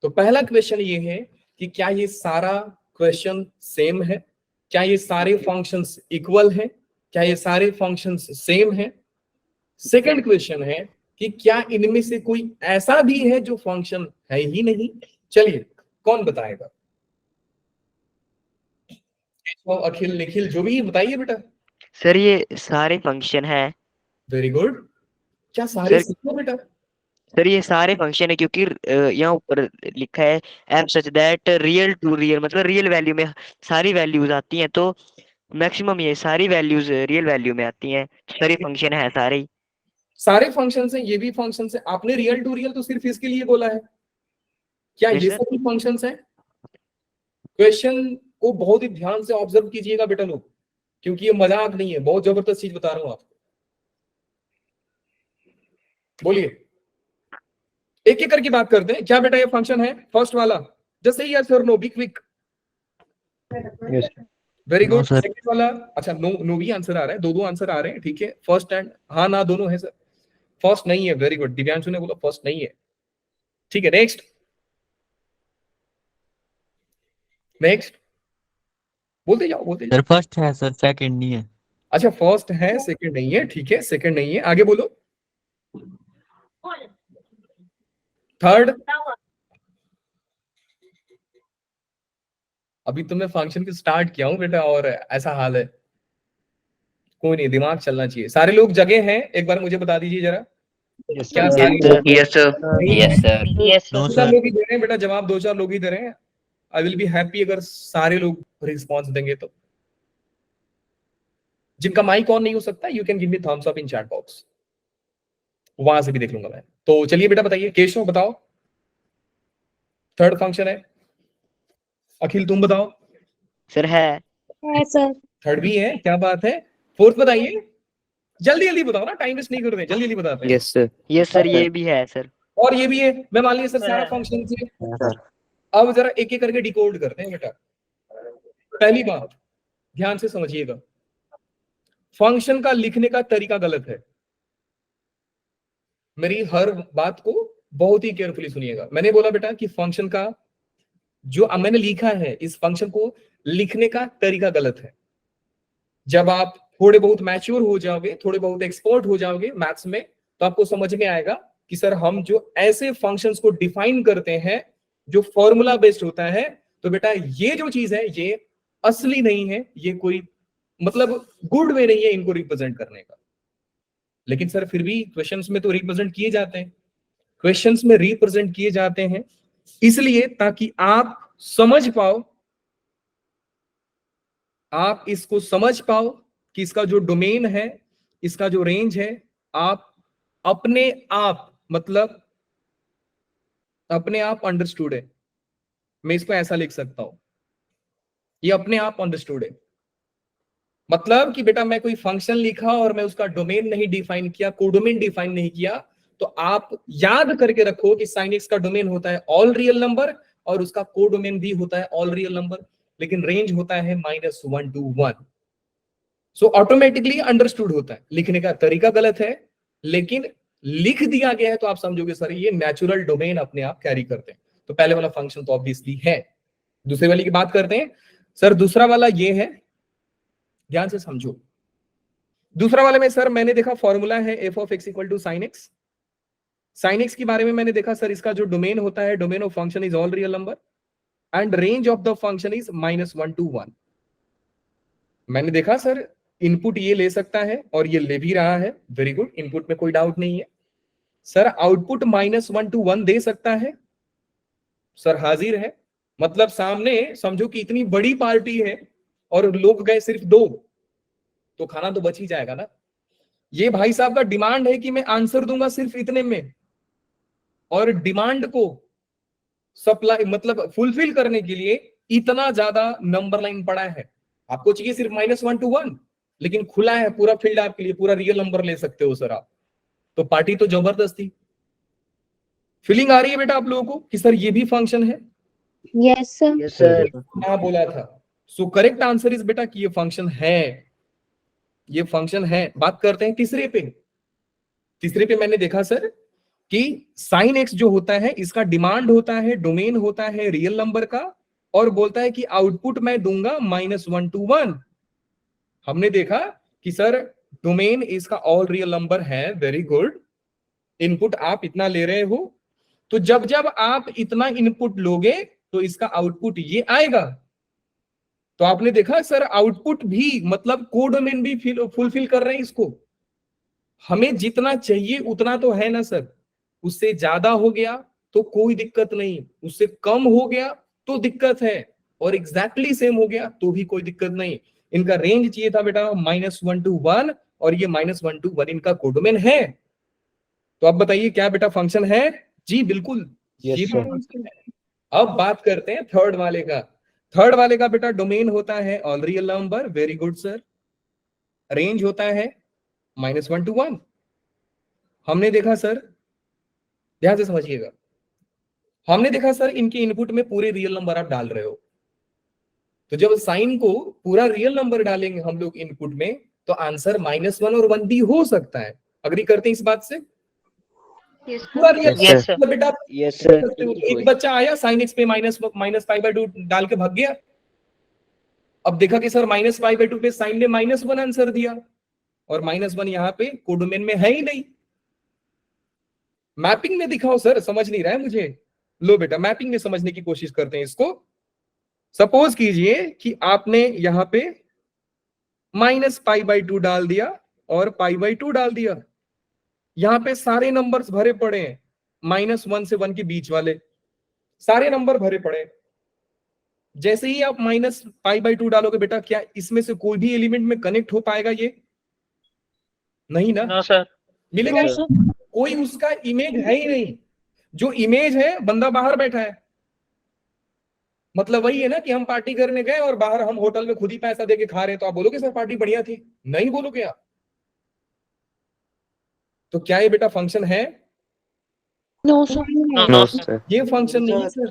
तो पहला क्वेश्चन ये है कि क्या ये सारा क्वेश्चन सेम है? क्या ये सारे फंक्शंस इक्वल है? क्या ये सारे फंक्शंस सेम है? सेकंड क्वेश्चन है कि क्या इनमें से कोई ऐसा भी है जो फंक्शन है ही नहीं? चलिए कौन बताएगा? अखिल, निखिल, जो भी बताइए बेटा।
सर ये सारे फंक्शन है।
Very good. क्या सारे
सर
सीखो बेटा?
सर ये सारे फंक्शन है, क्योंकि यहाँ ऊपर लिखा है M such that real to real, मतलब रियल वैल्यू में सारी वैल्यूज आती हैं, तो मैक्सिमम ये सारी वैल्यूज रियल वैल्यू में आती हैं। सारे फंक्शन है सारे ही।
सारे फंक्शन है, ये भी फंक्शन है। आपने रियल टू रियल तो सिर्फ इसके लिए बोला है, क्या
Yes,
ये
sir.
सभी फंक्शंस हैं? क्वेश्चन को बहुत ही ध्यान से ऑब्जर्व कीजिएगा बेटा लोग, क्योंकि ये मजाक नहीं है, बहुत जबरदस्त चीज बता रहा हूं आपको। बोलिए, एक एक करके बात करते हैं। क्या बेटा ये फंक्शन है? फर्स्ट वाला just yes sir no, be quick. Very
No,
good.
sir.
Second वाला, अच्छा नो, नो भी आंसर आ रहा है, दो आंसर आ रहे हैं, ठीक है। फर्स्ट एंड हाँ ना दोनों है सर। फर्स्ट नहीं है, वेरी गुड। दिव्यांशु ने बोला फर्स्ट नहीं है, ठीक है। नेक्स्ट, नेक्स्ट बोलते जाओ, बोलते जाओ।
सर फर्स्ट है सर, सेकंड नहीं है।
अच्छा फर्स्ट है, सेकंड नहीं है, ठीक है। सेकंड नहीं है, आगे बोलो। थर्ड, अभी तो मैं फंक्शन को स्टार्ट किया हूं बेटा और ऐसा हाल है। कोई नहीं, दिमाग चलना चाहिए। सारे लोग जगह हैं? एक बार मुझे बता दीजिए जरा। क्या सारे लोग?
यस सर,
नहीं है?
यस सर,
नो
दो चार
सर।
लोग ही दे रहे हैं बेटा जवाब, दो चार लोग ही दे रहे हैं। आई विल बी हैप्पी अगर सारे लोग रिस्पॉन्स देंगे तो। जिनका माइक ऑन नहीं हो सकता, you can give me thumbs up in chat box, वहां से भी देख लूंगा मैं। तो चलिए बेटा बताइए, केशव बताओ। थर्ड फंक्शन है। अखिल तुम बताओ।
सर है।
सर।
थर्ड भी है, क्या बात है। फोर्थ बताइए, जल्दी जल्दी बताओ ना, टाइम वेस्ट नहीं कर रहे, जल्दी जल्दी बताते हैं।
यस सर,
यस सर, ये भी है सर।
और ये भी है। मैं मान लिया सर सारा फंक्शन से। अब जरा एक एक करके डिकोड करते हैं बेटा। पहली बात ध्यान से समझिएगा, फंक्शन का लिखने का तरीका गलत है। मेरी हर बात को बहुत ही केयरफुली सुनिएगा। मैंने बोला बेटा कि फंक्शन का जो मैंने लिखा है, इस फंक्शन को लिखने का तरीका गलत है। जब आप थोड़े बहुत मैच्योर हो जाओगे, थोड़े बहुत एक्सपर्ट हो जाओगे मैथ्स में, तो आपको समझ में आएगा कि सर हम जो ऐसे फंक्शंस को डिफाइन करते हैं जो फॉर्मूला बेस्ड होता है, तो बेटा ये जो चीज है ये असली नहीं है, ये कोई मतलब गुड वे नहीं है इनको रिप्रेजेंट करने का। लेकिन सर फिर भी क्वेश्चंस में तो रिप्रेजेंट किए जाते हैं, क्वेश्चंस में रिप्रेजेंट किए जाते हैं इसलिए ताकि आप समझ पाओ, आप इसको समझ पाओ कि इसका जो डोमेन है, इसका जो रेंज है, आप अपने आप मतलब अपने आप अंडरस्टूड है। मैं इसको ऐसा लिख सकता हूं, ये अपने आप अंडरस्टूड है। मतलब कि बेटा मैं कोई फंक्शन लिखा और मैं उसका डोमेन नहीं डिफाइन किया, कोडोमेन डिफाइन नहीं किया, तो आप याद करके रखो कि sin x का डोमेन होता है ऑल रियल नंबर और उसका कोडोमेन भी होता है ऑल रियल नंबर, लेकिन रेंज होता है -1 to 1। सो ऑटोमेटिकली अंडरस्टूड होता है। लिखने का तरीका गलत है, लेकिन लिख दिया गया है तो आप समझोगे सर ये नेचुरल डोमेन अपने आप कैरी करते हैं। तो पहले वाला फंक्शन तो ऑब्वियसली है। दूसरे वाली की बात करते हैं। सर दूसरा वाला ये है, ध्यान से समझो। दूसरा वाले में सर मैंने देखा फॉर्मूला है f of x equal to sine x. Sine x के बारे में मैंने देखा सर इसका जो डोमेन होता है, domain of function is all real number and range of the function is -1 to 1। मैंने देखा सर इनपुट ये ले सकता है और ये ले भी रहा है, वेरी गुड, इनपुट में कोई डाउट नहीं है। सर आउटपुट -1 to 1 दे सकता है, सर हाजिर है। मतलब सामने समझो कि इतनी बड़ी पार्टी है और लोग गए सिर्फ 2, तो खाना तो बच ही जाएगा ना। ये भाई साहब का डिमांड है कि मैं आंसर दूंगा सिर्फ इतने में, और डिमांड को सप्लाई मतलब फुलफिल करने के लिए इतना ज्यादा नंबर लाइन पड़ा है। आपको चाहिए सिर्फ -1 to 1, लेकिन खुला है पूरा फील्ड आपके लिए, पूरा रियल नंबर ले सकते हो सर आप। तो पार्टी तो जबरदस्त थी। फीलिंग आ रही है बेटा आप लोगों को कि सर ये भी फंक्शन है?
Yes sir.
Yes sir.
क्या बोला था? सो करेक्ट आंसर इज बेटा कि ये फंक्शन है, ये फंक्शन है। बात करते हैं तीसरे पे। तीसरे पे मैंने देखा सर कि साइन एक्स जो होता है इसका डिमांड होता है, डोमेन होता है रियल नंबर का, और बोलता है कि आउटपुट मैं दूंगा -1 to 1। हमने देखा कि सर डोमेन इसका ऑल रियल नंबर है, वेरी गुड। इनपुट आप इतना ले रहे हो, तो जब जब आप इतना इनपुट लोगे तो इसका आउटपुट ये आएगा। तो आपने देखा सर आउटपुट भी मतलब कोडोमेन भी फुलफिल कर रहे हैं इसको। हमें जितना चाहिए उतना तो है ना सर, उससे ज्यादा हो गया तो कोई दिक्कत नहीं, उससे कम हो गया तो दिक्कत है, और एग्जैक्टली सेम हो गया तो भी कोई दिक्कत नहीं। इनका रेंज चाहिए था बेटा -1 to 1, और ये -1 to 1 इनका कोडोमेन है। तो अब बताइए क्या बेटा फंक्शन है? जी बिल्कुल, ये भी फंक्शन है। अब बात करते हैं थर्ड वाले का। थर्ड वाले का बेटा डोमेन होता है all real number, very good sir. Range होता है -1 to 1। हमने देखा सर, ध्यान से समझिएगा, हमने देखा सर इनके इनपुट में पूरे रियल नंबर आप डाल रहे हो, तो जब साइन को पूरा रियल नंबर डालेंगे हम लोग इनपुट में तो आंसर -1 और 1 भी हो सकता है। अग्री करते हैं इस बात से? पूरा रियल
Yes, sir.
बेटा
Yes, sir.
एक बच्चा आया साइन एक्स पे -π/2 डाल के भाग गया, अब देखा कि सर -π/2 पे साइन ने -1 आंसर दिया और -1 यहाँ पे कोडोमेन में है ही नहीं। मैपिंग में दिखाओ सर, समझ नहीं रहा है मुझे। लो बेटा मैपिंग में समझने की कोशिश करते हैं इसको। सपोज कीजिए कि आपने यहाँ पे -π/2 डाल दिया और π/2 डाल दिया, यहाँ पे सारे नंबर्स भरे पड़े हैं, -1 से 1 के बीच वाले सारे नंबर भरे पड़े हैं। जैसे ही आप -π/2 डालोगे बेटा, क्या इसमें से कोई भी एलिमेंट में कनेक्ट हो पाएगा? ये नहीं ना।
No, sir.
मिलेगा?
No,
कोई उसका इमेज है ही नहीं। जो इमेज है बंदा बाहर बैठा है। मतलब वही है ना कि हम पार्टी करने गए और बाहर हम होटल में खुद ही पैसा देके खा रहे हैं, तो आप बोलोगे सर पार्टी बढ़िया थी? नहीं बोलोगे आप। तो क्या ये बेटा फंक्शन है?
No sir.
No sir.
ये फंक्शन नहीं है सर,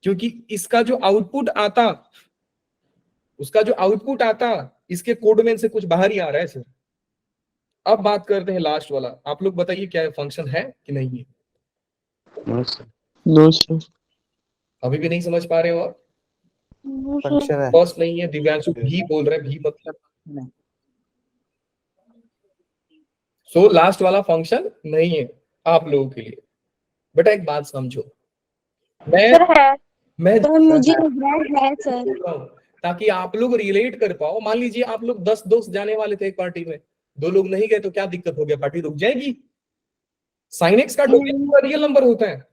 क्योंकि इसका जो आउटपुट आता, उसका जो आउटपुट आता इसके कोडमेन से कुछ बाहर ही आ रहा है सर। अब बात करते हैं लास्ट वाला। आप लोग बताइए क्या फंक्शन है कि नहीं है?
No sir.
No sir.
अभी भी नहीं समझ पा रहे हो आप?
फंक्शन है।
फर्स्ट नहीं है, दिव्यांशु भी बोल रहे हैं, भी मतलब सो लास्ट वाला फंक्शन नहीं है आप लोगों के लिए। बेटा एक बात समझो, मैं
तो मुझे है सर।
ताकि आप लोग रिलेट कर पाओ। मान लीजिए आप लोग 10 दोस्त जाने वाले थे एक पार्टी में, 2 लोग नहीं गए तो क्या दिक्कत हो गया? पार्टी रुक जाएगी। साइन एक्स का डोमेन पूरा रियल नंबर होता है,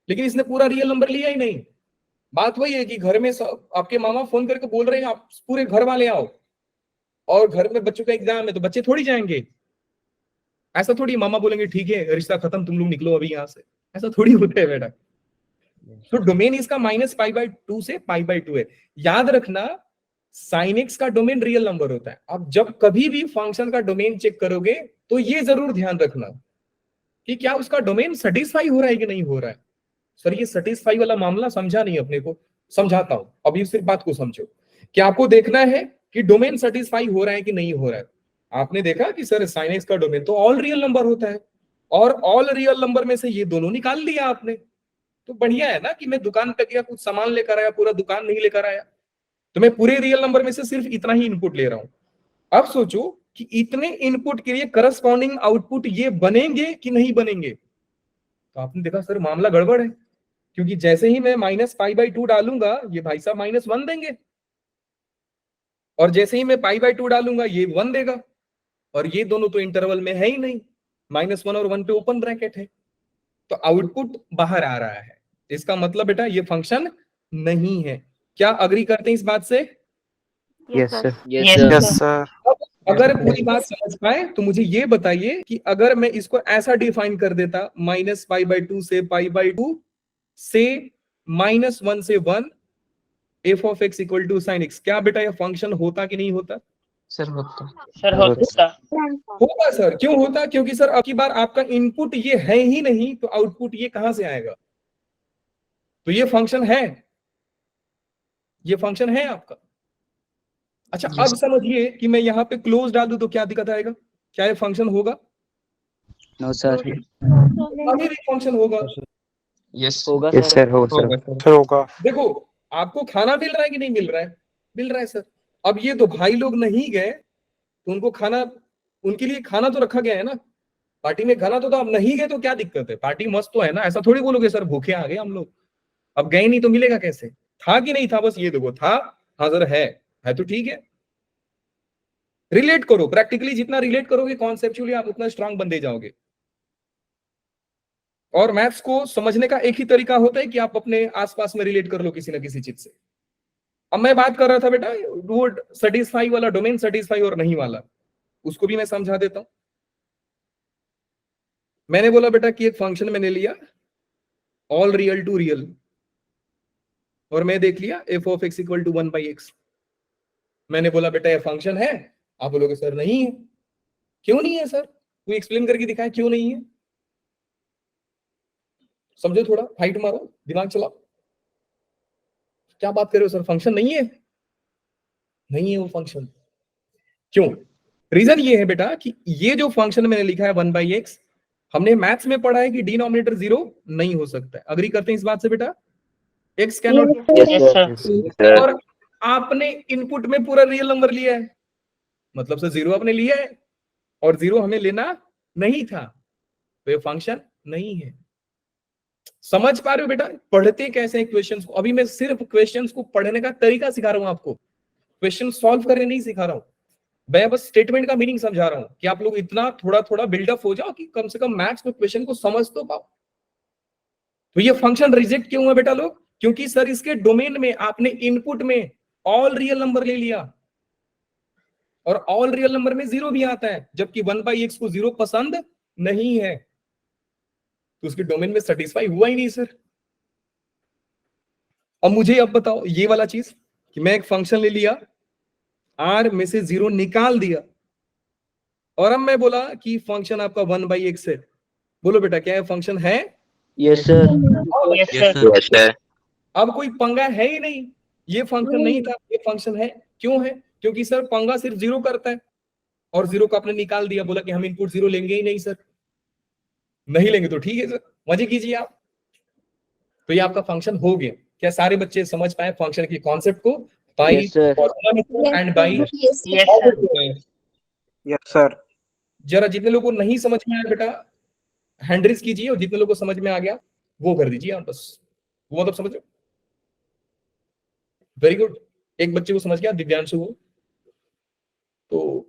लेकिन इसने पूरा रियल नंबर लिया ही नहीं। बात वही है कि घर में आपके मामा फोन करके बोल रहे हैं आप पूरे घर वाले आओ, और घर में बच्चों का एग्जाम है तो बच्चे थोड़ी जाएंगे। ऐसा थोड़ी मामा बोलेंगे ठीक है रिश्ता खत्म, तुम लोग निकलो अभी यहाँ से। ऐसा थोड़ी होता है बेटा। तो डोमेन इसका -π/2 से π/2 है। याद रखना साइन एक्स का डोमेन रियल नंबर होता है। अब जब कभी भी फंक्शन का डोमेन चेक करोगे तो ये जरूर ध्यान रखना कि क्या उसका डोमेन सेटिस्फाई हो रहा है कि नहीं हो रहा है। सर ये सेटिस्फाई वाला मामला समझा नहीं अपने को, समझाता हूं। अभी सिर्फ बात को समझो कि आपको देखना है कि डोमेन सेटिस्फाई हो रहा है कि नहीं हो रहा है। आपने देखा कि सर साइन एक्स का डोमेन तो ऑल रियल नंबर होता है, और ऑल रियल नंबर में से ये दोनों निकाल लिया आपने, तो बढ़िया है ना कि मैं दुकान पे गया कुछ सामान लेकर आया, पूरा दुकान नहीं लेकर आया, तो मैं पूरे रियल नंबर में से सिर्फ इतना ही इनपुट ले रहा हूं। अब सोचो कि इतने इनपुट के लिए करस्पॉन्डिंग आउटपुट ये बनेंगे कि नहीं बनेंगे। तो आपने देखा सर मामला गड़बड़ है, क्योंकि जैसे ही मैं -π/2 डालूंगा ये भाई साहब -1 देंगे, और जैसे ही मैं π/2 डालूंगा ये 1 देगा, और ये दोनों तो इंटरवल में है ही नहीं। -1 और 1 पे ओपन ब्रैकेट है, तो आउटपुट बाहर आ रहा है। इसका मतलब बेटा ये फंक्शन नहीं है। क्या अग्री करते हैं इस बात से?
Yes sir.
Yes,
sir.
अगर पूरी बात समझ पाए तो मुझे ये बताइए कि अगर मैं इसको ऐसा डिफाइन कर देता -π/2 से π/2 से -1 से 1 f(x) = sin x, क्या बेटा ये फंक्शन होता कि नहीं होता?
सर होता।
sir. होता.
होगा सर। क्यों होता? क्योंकि सर अब की बार आपका इनपुट ये है ही नहीं, तो आउटपुट ये कहां से आएगा? तो ये फंक्शन है, ये फंक्शन है आपका। अच्छा अब समझिए कि मैं यहाँ पे क्लोज डाल दूं तो क्या दिक्कत आएगा? क्या ये फंक्शन होगा?
No sir.
अभी भी फंक्शन होगा।
यस
होगा
यस सर। हो सर।
होगा।
देखो आपको खाना मिल रहा है कि नहीं मिल रहा है? मिल रहा है सर। अब ये तो भाई लोग नहीं गए तो उनको खाना, उनके लिए खाना तो रखा गया है ना पार्टी में। खाना तो आप नहीं गए तो क्या दिक्कत है? पार्टी मस्त तो है ना। ऐसा थोड़ी बोलोगे सर भूखे आ गए हम लोग, अब गए नहीं तो मिलेगा कैसे? था कि नहीं था? बस ये देखो था, हाँ सर है तो ठीक है। रिलेट करो, प्रैक्टिकली जितना रिलेट करोगे कॉन्सेप्चुअली आप उतना स्ट्रांग बनते जाओगे। और मैथ्स को समझने का एक ही तरीका होता है कि आप अपने आसपास में रिलेट कर लो किसी ना किसी चीज से। अब मैं बात कर रहा था बेटा वो सेटिस्फाई वाला, डोमेन सेटिस्फाई और नहीं वाला, उसको भी मैं समझा देता हूं। मैंने बोला बेटा कि एक फंक्शन मैंने लिया ऑल रियल टू रियल, और मैं देख लिया f of x equal to 1/x। मैंने बोला बेटा ये फंक्शन है, आप बोलोगे सर नहीं है। क्यों नहीं है सर? कोई एक्सप्लेन करके दिखाए क्यों नहीं है। समझो, थोड़ा फाइट मारो, दिमाग चलाओ। क्या बात कर रहे हो सर, फंक्शन नहीं है? नहीं है वो फंक्शन। क्यों? रीजन ये है बेटा कि ये जो फंक्शन मैंने लिखा है 1/x, हमने मैथ्स में पढ़ा है कि डिनोमिनेटर 0 नहीं हो सकता है। अग्री करते हैं इस बात से बेटा? x कैनॉट, और आपने इनपुट में पूरा रियल नंबर लिया है, मतलब से 0 आपने लिया है, और 0 हमें लेना नहीं था, तो ये फंक्शन नहीं है। समझ पा रहे हो बेटा? पढ़ते कैसे हैं क्वेश्चंस को? अभी मैं सिर्फ क्वेश्चंस को पढ़ने का तरीका सिखा रहा हूं आपको, क्वेश्चन सॉल्व करने नहीं सिखा रहा हूं। मैं बस स्टेटमेंट का मीनिंग समझा रहा हूं कि आप लोग इतना थोड़ा थोड़ा बिल्डअप हो जाओ कि कम से कम मैथ्स में क्वेश्चन को समझ तो पाओ। तो ये फंक्शन रिजेक्ट क्यों हुआ बेटा लोग? क्योंकि सर इसके डोमेन में आपने इनपुट में ऑल रियल नंबर ले लिया, और ऑल रियल नंबर में 0 भी आता है, जबकि 1/x को 0 पसंद नहीं है, तो उसके डोमेन में सेटिस्फाई हुआ ही नहीं सर। अब मुझे अब बताओ ये वाला चीज कि मैं एक फंक्शन ले लिया, r में से 0 निकाल दिया, और अब मैं बोला कि फंक्शन आपका 1/x है। बोलो बेटा क्या है, फंक्शन है?
Yes sir.
अब कोई पंगा है ही नहीं, ये फंक्शन नहीं था, ये फंक्शन है। क्यों है? क्योंकि सर पंगा सिर्फ 0 करता है, और 0 को आपने निकाल दिया, बोला कि हम इनपुट 0 लेंगे ही नहीं सर। नहीं लेंगे तो ठीक है सर, मजे कीजिए आप। तो ये आपका फंक्शन हो गया। क्या सारे बच्चे समझ पाए फंक्शन की कॉन्सेप्ट को? By and by.
Yes sir.
जरा जितने लोगों को नहीं समझ में आया बेटा हैंड रेज कीजिए, और जितने लोगों को समझ में आ गया वो कर दीजिए आप, बस वो मतलब समझ लो। Very good. एक बच्चे को समझ गया, दिव्यांशु को, तो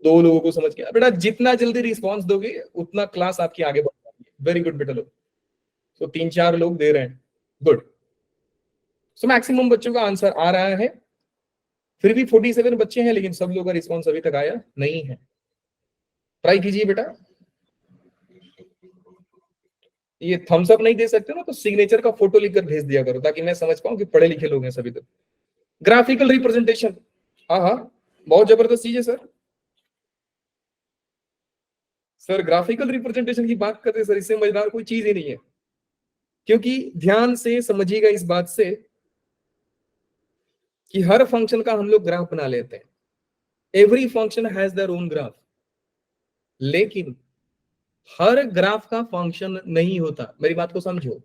2 लोगों को समझ गया। बेटा जितना जल्दी रिस्पांस दोगे उतना क्लास आपकी आगे बढ़ जाएगी। वेरी गुड बेटा लोग। तो 3-4 लोग दे रहे हैं, गुड। सो मैक्सिमम बच्चों का आंसर आ रहा है। फिर भी 47 बच्चे हैं, लेकिन सब लोगों का रिस्पांस अभी तक आया नहीं है। ट्राई कीजिए बेटा। ये थम्स अप नहीं दे सकते ना, तो सिग्नेचर का फोटो लिखकर भेज दिया करो, ताकि मैं समझ पाऊं कि पढ़े लिखे लोग हैं सभी। तो ग्राफिकल रिप्रेजेंटेशन, हाँ बहुत जबरदस्त चीज है सर। सर ग्राफिकल रिप्रेजेंटेशन की बात करते सर, इससे मजेदार कोई चीज ही नहीं है। क्योंकि ध्यान से समझिएगा इस बात से कि हर फंक्शन का हम लोग ग्राफ बना लेते हैं। Every function has their own graph, लेकिन हर ग्राफ का फंक्शन नहीं होता। मेरी बात को समझो,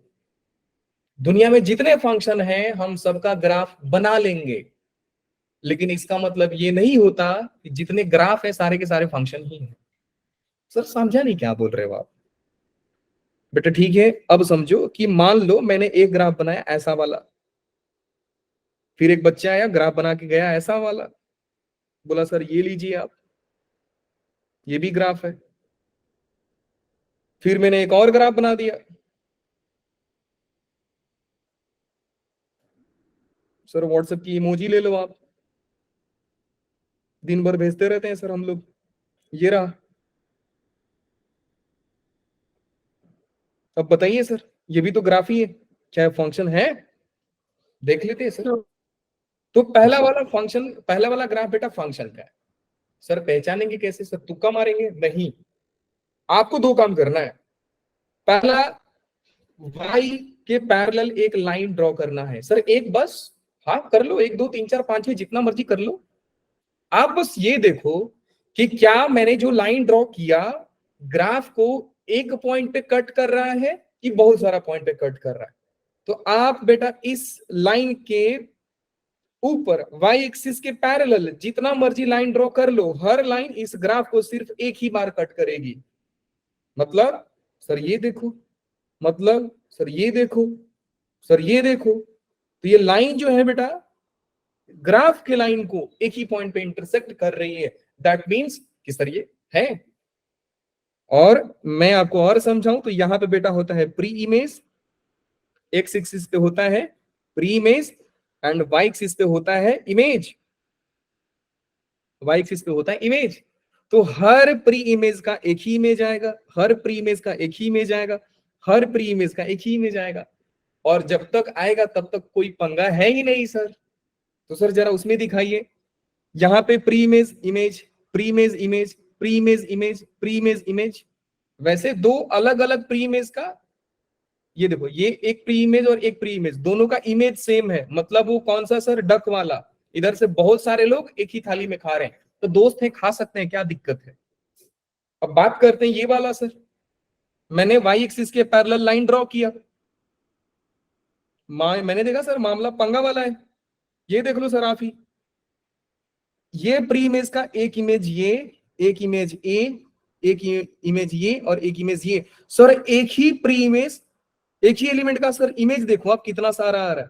दुनिया में जितने फंक्शन हैं हम सबका ग्राफ बना लेंगे, लेकिन इसका मतलब ये नहीं होता कि जितने ग्राफ है सारे के सारे फंक्शन ही हैं। सर समझा नहीं क्या बोल रहे हो आप? बेटा ठीक है, अब समझो कि मान लो मैंने एक ग्राफ बनाया ऐसा वाला, फिर एक बच्चा आया ग्राफ बना के गया ऐसा वाला, बोला सर ये लीजिए आप, ये भी ग्राफ है। फिर मैंने एक और ग्राफ बना दिया, सर व्हाट्सएप की इमोजी ले लो आप, दिन भर भेजते रहते हैं सर हम लोग, ये रहा। अब बताइए सर, ये भी तो ग्राफ ही है, क्या फंक्शन है? देख लेते हैं सर। तो पहला वाला फंक्शन, पहला वाला ग्राफ बेटा फंक्शन का है। सर पहचानेंगे कैसे सर? तुक्का मारेंगे? नहीं, आपको 2 काम करना है। पहला, y के पैरेलल एक लाइन ड्रॉ करना है। सर एक बस, हाँ कर लो, 1 2 3 4 5 6 जितना मर्जी कर लो। आप बस ये देखो कि क्या मैंने जो लाइन ड्रॉ किया ग्राफ को एक पॉइंट पे कट कर रहा है कि बहुत सारा पॉइंट पे कट कर रहा है। तो आप बेटा इस लाइन के ऊपर y एक्सिस के पैरेलल जितना मर्जी लाइन ड्रॉ कर लो, हर लाइन इस ग्राफ को सिर्फ एक ही बार कट करेगी। मतलब सर ये देखो, मतलब सर ये देखो, सर ये देखो, तो ये लाइन जो है बेटा ग्राफ के लाइन को एक ही पॉइंट पे इंटरसेक्ट कर रही है। दैट मींस कि सर ये है। और मैं आपको और समझाऊं तो यहां पे बेटा होता है प्री इमेज, एक्स एक्सिस पे होता है pre image, and y axis पे होता है इमेज। वाई एक्सिस पे होता है इमेज। तो हर प्री इमेज का एक ही इमेज आएगा, हर प्री इमेज का एक ही इमेज आएगा, हर प्री इमेज का एक ही इमेज आएगा, और जब तक आएगा तब तक कोई पंगा है ही नहीं सर। तो सर जरा उसमें दिखाइए, यहाँ पे pre image image, pre image image, pre image image, pre image image, वैसे दो अलग अलग प्री इमेज का, ये देखो ये एक प्री इमेज और एक प्री इमेज, दोनों का इमेज सेम है, मतलब वो कौन सा सर, डक वाला। इधर से बहुत सारे लोग एक ही थाली में खा रहे हैं, तो दोस्त हैं खा सकते हैं, क्या दिक्कत है। अब बात करते हैं ये वाला सर, मैंने वाई एक्सिस के पैरेलल लाइन ड्रॉ किया, मैंने देखा सर मामला पंगा वाला है। ये देख लो सर आप ही, ये प्री इमेज का एक इमेज ये, एक इमेज ए, एक इमेज ये और एक इमेज ये, सर एक ही प्री इमेज, एक ही एलिमेंट का सर इमेज देखो आप कितना सारा आ रहा है।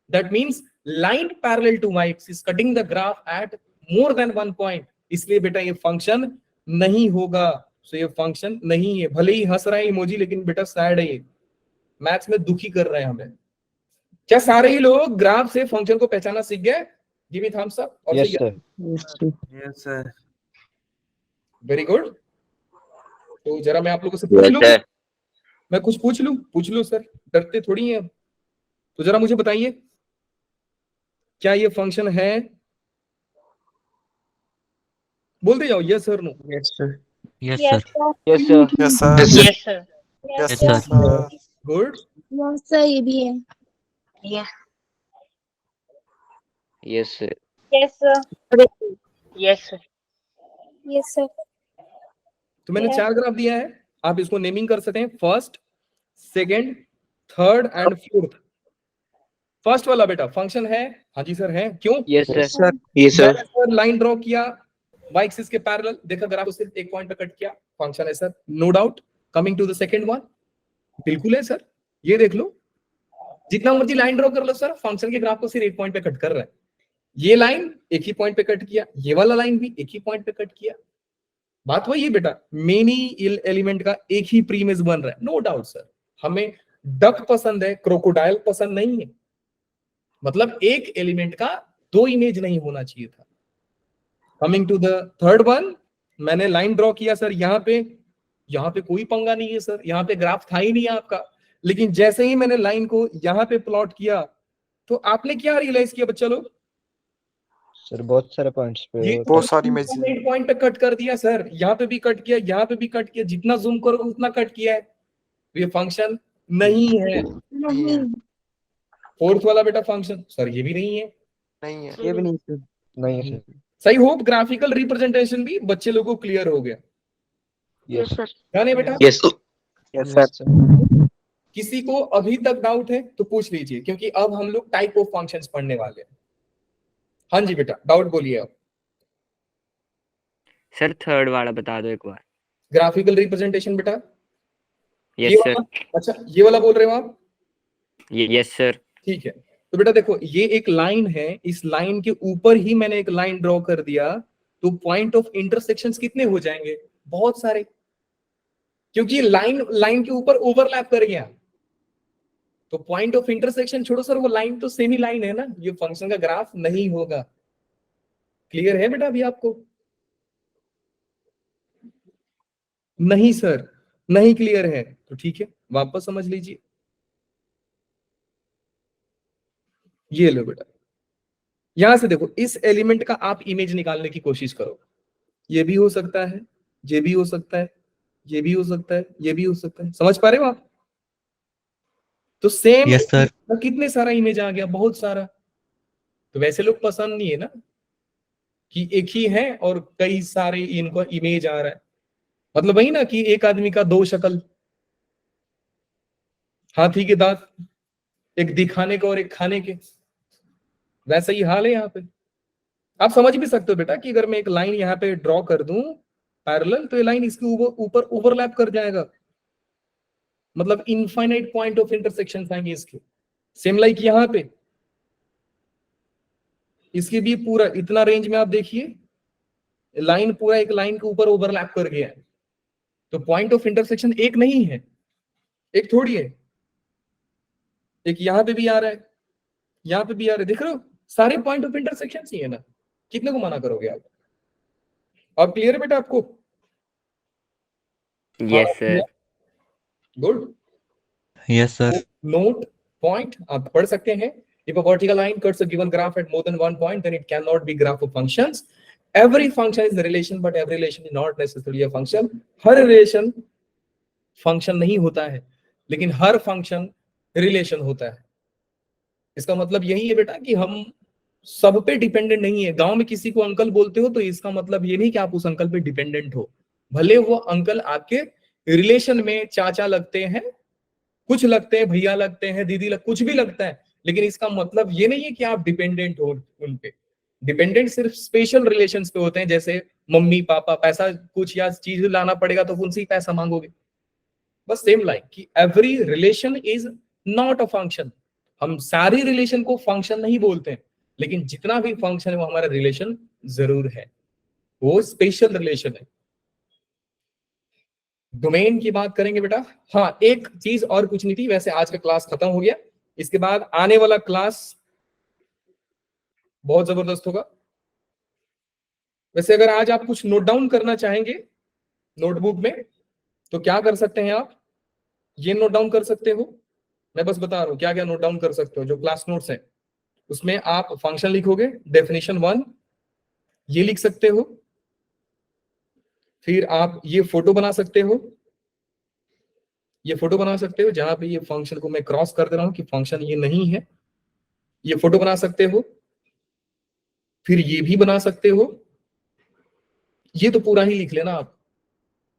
That means line parallel to y axis cutting the graph at more than one point, इसलिए बेटा ये फंक्शन नहीं होगा। सो ये फंक्शन नहीं है, भले ही हंस रहा है इमोजी, लेकिन बेटा सैड है, ये मैथ्स में दुखी कर रहे हैं हमें। क्या सारे ही लोग ग्राफ से फंक्शन को पहचाना सीख गए? Give me thumbs up. और
यस
सही
sir. Yes sir.
Very good. तो जरा मैं आप लोगों से पूछ लूं, मैं कुछ पूछ लो सर, डरते थोड़ी हैं। तो जरा मुझे बताइए क्या ये फंक्शन है, बोलते जाओ yes sir no.
Yes sir.
Yes
Yes,
sir.
sir.
Yes sir.
Yes sir.
Yes sir.
Yes,
yes
sir.
Sir.
Good.
Yes sir, ये भी है।
Yes.
Yes sir.
Yes, sir.
Yes sir.
Yes sir.
तो मैंने
Yes.
4 graph दिया है, आप इसको naming कर सकते हैं, first, second, third and fourth. First वाला बेटा फंक्शन है, हाँ जी सर है, क्यों?
Yes sir.
Sir.
Yes sir.
मैंने सर लाइन ड्रॉ किया वाई एक्सिस के पैरेलल, देखा ग्राफ को सिर्फ एक पॉइंट पे कट किया, फंक्शन है sir, no doubt. Coming to the second one, बिल्कुल है सर, ये देख लो, जितना मर्जी लाइन ड्रॉ कर लो सर, फंक्शन के ग्राफ को सिर्फ एक पॉइंट पे कट कर रहा है। ये लाइन एक ही पॉइंट पे कट किया, ये वाला लाइन भी एक ही पॉइंट पे कट किया। बात वही है बेटा, मेनी एलिमेंट का एक ही प्री इमेज बन रहा है, नो डाउट सर। हमें डक पसंद है, क्रोकोडाइल पसंद नहीं है, मतलब एक एलिमेंट का 2 इमेज नहीं होना चाहिए था। Coming to the third one, मैंने लाइन ड्रॉ किया सर यहाँ पे कोई पंगा नहीं है सर, यहाँ पे ग्राफ था ही नहीं आपका, लेकिन जैसे ही मैंने लाइन को यहाँ पे प्लॉट किया तो आपने क्या रियलाइज किया बच्चा लोग?
सर बहुत सारे पॉइंट्स पे
ये
बहुत सारी इमेज
एक पॉइंट पे कट कर दिया सर, यहाँ पे भी कट किया, यहाँ पे भी कट किया, जितना जूम करो उतना कट किया है, ये फंक्शन नहीं है।
नहीं।
फोर्थ वाला बेटा फंक्शन सर ये भी नहीं है,
नहीं है।
ये भी नहीं सर। नहीं है सर।
सही। होप ग्राफिकल रिप्रेजेंटेशन भी बच्चे लोगों को क्लियर हो गया,
यस सर।
क्या नहीं बेटा?
Yes
yes sir.
किसी को अभी तक डाउट है तो पूछ लीजिए, क्योंकि अब हम लोग टाइप ऑफ फंक्शंस पढ़ने वाले हैं। हाँ जी बेटा, डाउट बोलिए आप।
सर थर्ड वाला बता दो एक बार।
ग्राफिकल रिप्रेजेंटेशन बेटा,
यस
ये
सर।
वाला? अच्छा ये वाला बोल रहे हो आप?
Yes sir.
ठीक है, तो बेटा देखो ये एक लाइन है, इस लाइन के ऊपर ही मैंने एक लाइन ड्रॉ कर दिया, तो पॉइंट ऑफ इंटरसेक्शंस कितने हो जाएंगे? बहुत सारे, क्योंकि लाइन के ऊपर ओवरलैप कर गया, तो पॉइंट ऑफ इंटरसेक्शन छोड़ो सर, वो लाइन तो सेम ही लाइन है ना, ये फंक्शन का ग्राफ नहीं होगा। क्लियर है बेटा अभी आपको? नहीं सर, नहीं क्लियर है तो ठीक है, वापस समझ लीजिए। ये लो बेटा, यहां से देखो, इस एलिमेंट का आप इमेज निकालने की कोशिश करो, ये भी हो सकता है, ये भी हो सकता है, ये भी हो सकता है, ये भी हो सकता है, समझ पा रहे हो आप? तो सेम
यस सर।
कितने सारा इमेज आ गया, बहुत सारा। तो वैसे लोग पसंद नहीं है ना कि एक ही है और कई सारे इनको इमेज आ रहा है, मतलब वही ना कि एक आदमी का 2 शक्ल, हाथी के दांत, एक दिखाने का और एक खाने के, वैसा ही हाल है यहाँ पे। आप समझ भी सकते हो बेटा कि अगर मैं एक लाइन यहाँ पे ड्रॉ कर दूं पैरेलल, तो ये लाइन इसके ऊपर ओवरलैप कर जाएगा, मतलब इनफाइनाइट पॉइंट ऑफ इंटरसेक्शन आएंगे इसके। सेम लाइक यहाँ पे इसके भी पूरा इतना रेंज में आप देखिए, लाइन पूरा एक लाइन के ऊपर ओवरलैप कर गया है, तो पॉइंट ऑफ इंटरसेक्शन एक नहीं है, एक थोड़ी है, एक यहाँ पे भी आ रहा है, यहाँ पे भी आ रहा है, देख रहे हो सारे पॉइंट ऑफ इंटरसेक्शन ही है ना, कितने को मना करोगे आप? अब क्लियर है बेटा आपको?
Yes sir.
Good.
Yes sir.
Note point आप पढ़ सकते हैं। If a vertical line cuts a given graph at more than one point, then it cannot be graph of functions. Every function is a relation, but every relation is not necessarily a function. Her relation function नहीं होता है, लेकिन हर function relation होता है। इसका मतलब यही है बेटा कि हम सब पे डिपेंडेंट नहीं है। गांव में किसी को अंकल बोलते हो तो इसका मतलब ये नहीं कि आप उस अंकल पे डिपेंडेंट हो। भले वो अंकल आपके रिलेशन में चाचा लगते हैं, कुछ लगते हैं भैया लगते हैं, दीदी कुछ भी लगता है, लेकिन इसका मतलब ये नहीं है कि आप डिपेंडेंट हो उन पे। डिपेंडेंट सिर्फ स्पेशल रिलेशंस पे होते हैं, जैसे मम्मी पापा, पैसा कुछ या चीज लाना पड़ेगा तो उनसे ही पैसा मांगोगे। बस सेम लाइन कि every relation is not a function. हम सारी रिलेशन को फंक्शन नहीं बोलते हैं, लेकिन जितना भी फंक्शन है वो हमारा रिलेशन जरूर है, वो स्पेशल रिलेशन है। डोमेन की बात करेंगे बेटा। हाँ, एक चीज और कुछ नहीं थी, वैसे आज का क्लास खत्म हो गया। इसके बाद आने वाला क्लास बहुत जबरदस्त होगा। वैसे अगर आज आप कुछ नोट डाउन करना चाहेंगे नोटबुक में तो क्या कर सकते हैं आप? ये नोट डाउन कर सकते हो। मैं बस बता रहा हूं क्या क्या नोट डाउन कर सकते हो। जो क्लास नोट्स है उसमें आप फंक्शन लिखोगे, डेफिनेशन 1 ये लिख सकते हो। फिर आप ये फोटो बना सकते हो, ये फोटो बना सकते हो जहां पे ये फंक्शन को मैं क्रॉस कर दे रहा हूं कि फंक्शन ये नहीं है, ये फोटो बना सकते हो। फिर ये भी बना सकते हो। ये तो पूरा ही लिख लेना आप,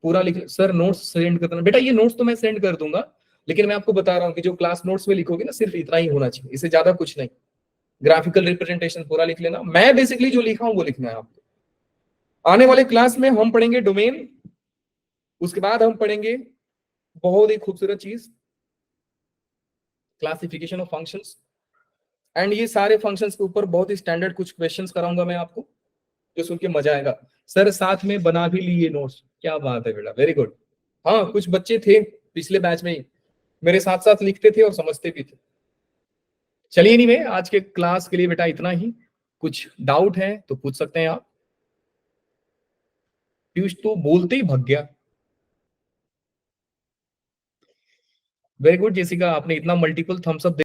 पूरा लिख। सर नोट्स सेंड कर देना बेटा। ये नोट्स तो मैं सेंड कर दूंगा, लेकिन मैं आपको बता रहा हूं कि जो क्लास नोट्स में लिखोगे ना सिर्फ इतना ही होना चाहिए, इससे ज्यादा कुछ नहीं। ग्राफिकल रिप्रेजेंटेशन पूरा लिख लेना। मैं बेसिकली जो लिखा हूं वो लिखना है आपको। आने वाले क्लास में हम पढ़ेंगे डोमेन, उसके बाद हम पढ़ेंगे बहुत ही खूबसूरत चीज, क्लासिफिकेशन ऑफ फंक्शंस। एंड ये सारे फंक्शंस के ऊपर बहुत ही स्टैंडर्ड कुछ क्वेश्चंस कराऊंगा मैं आपको, जो सुन के मजा आएगा। सर साथ में बना भी लिए नोट्स, क्या बात है बेटा, वेरी गुड। हाँ, कुछ बच्चे थे पिछले बैच में ही मेरे साथ साथ लिखते थे और समझते भी थे। चलिए नहीं, मैं आज के क्लास के लिए बेटा इतना ही। कुछ डाउट है तो पूछ सकते हैं आप। पीयूष तो बोलते ही भग गया। वेरी गुड जेसिका, आपने इतना मल्टीपल थम्स अप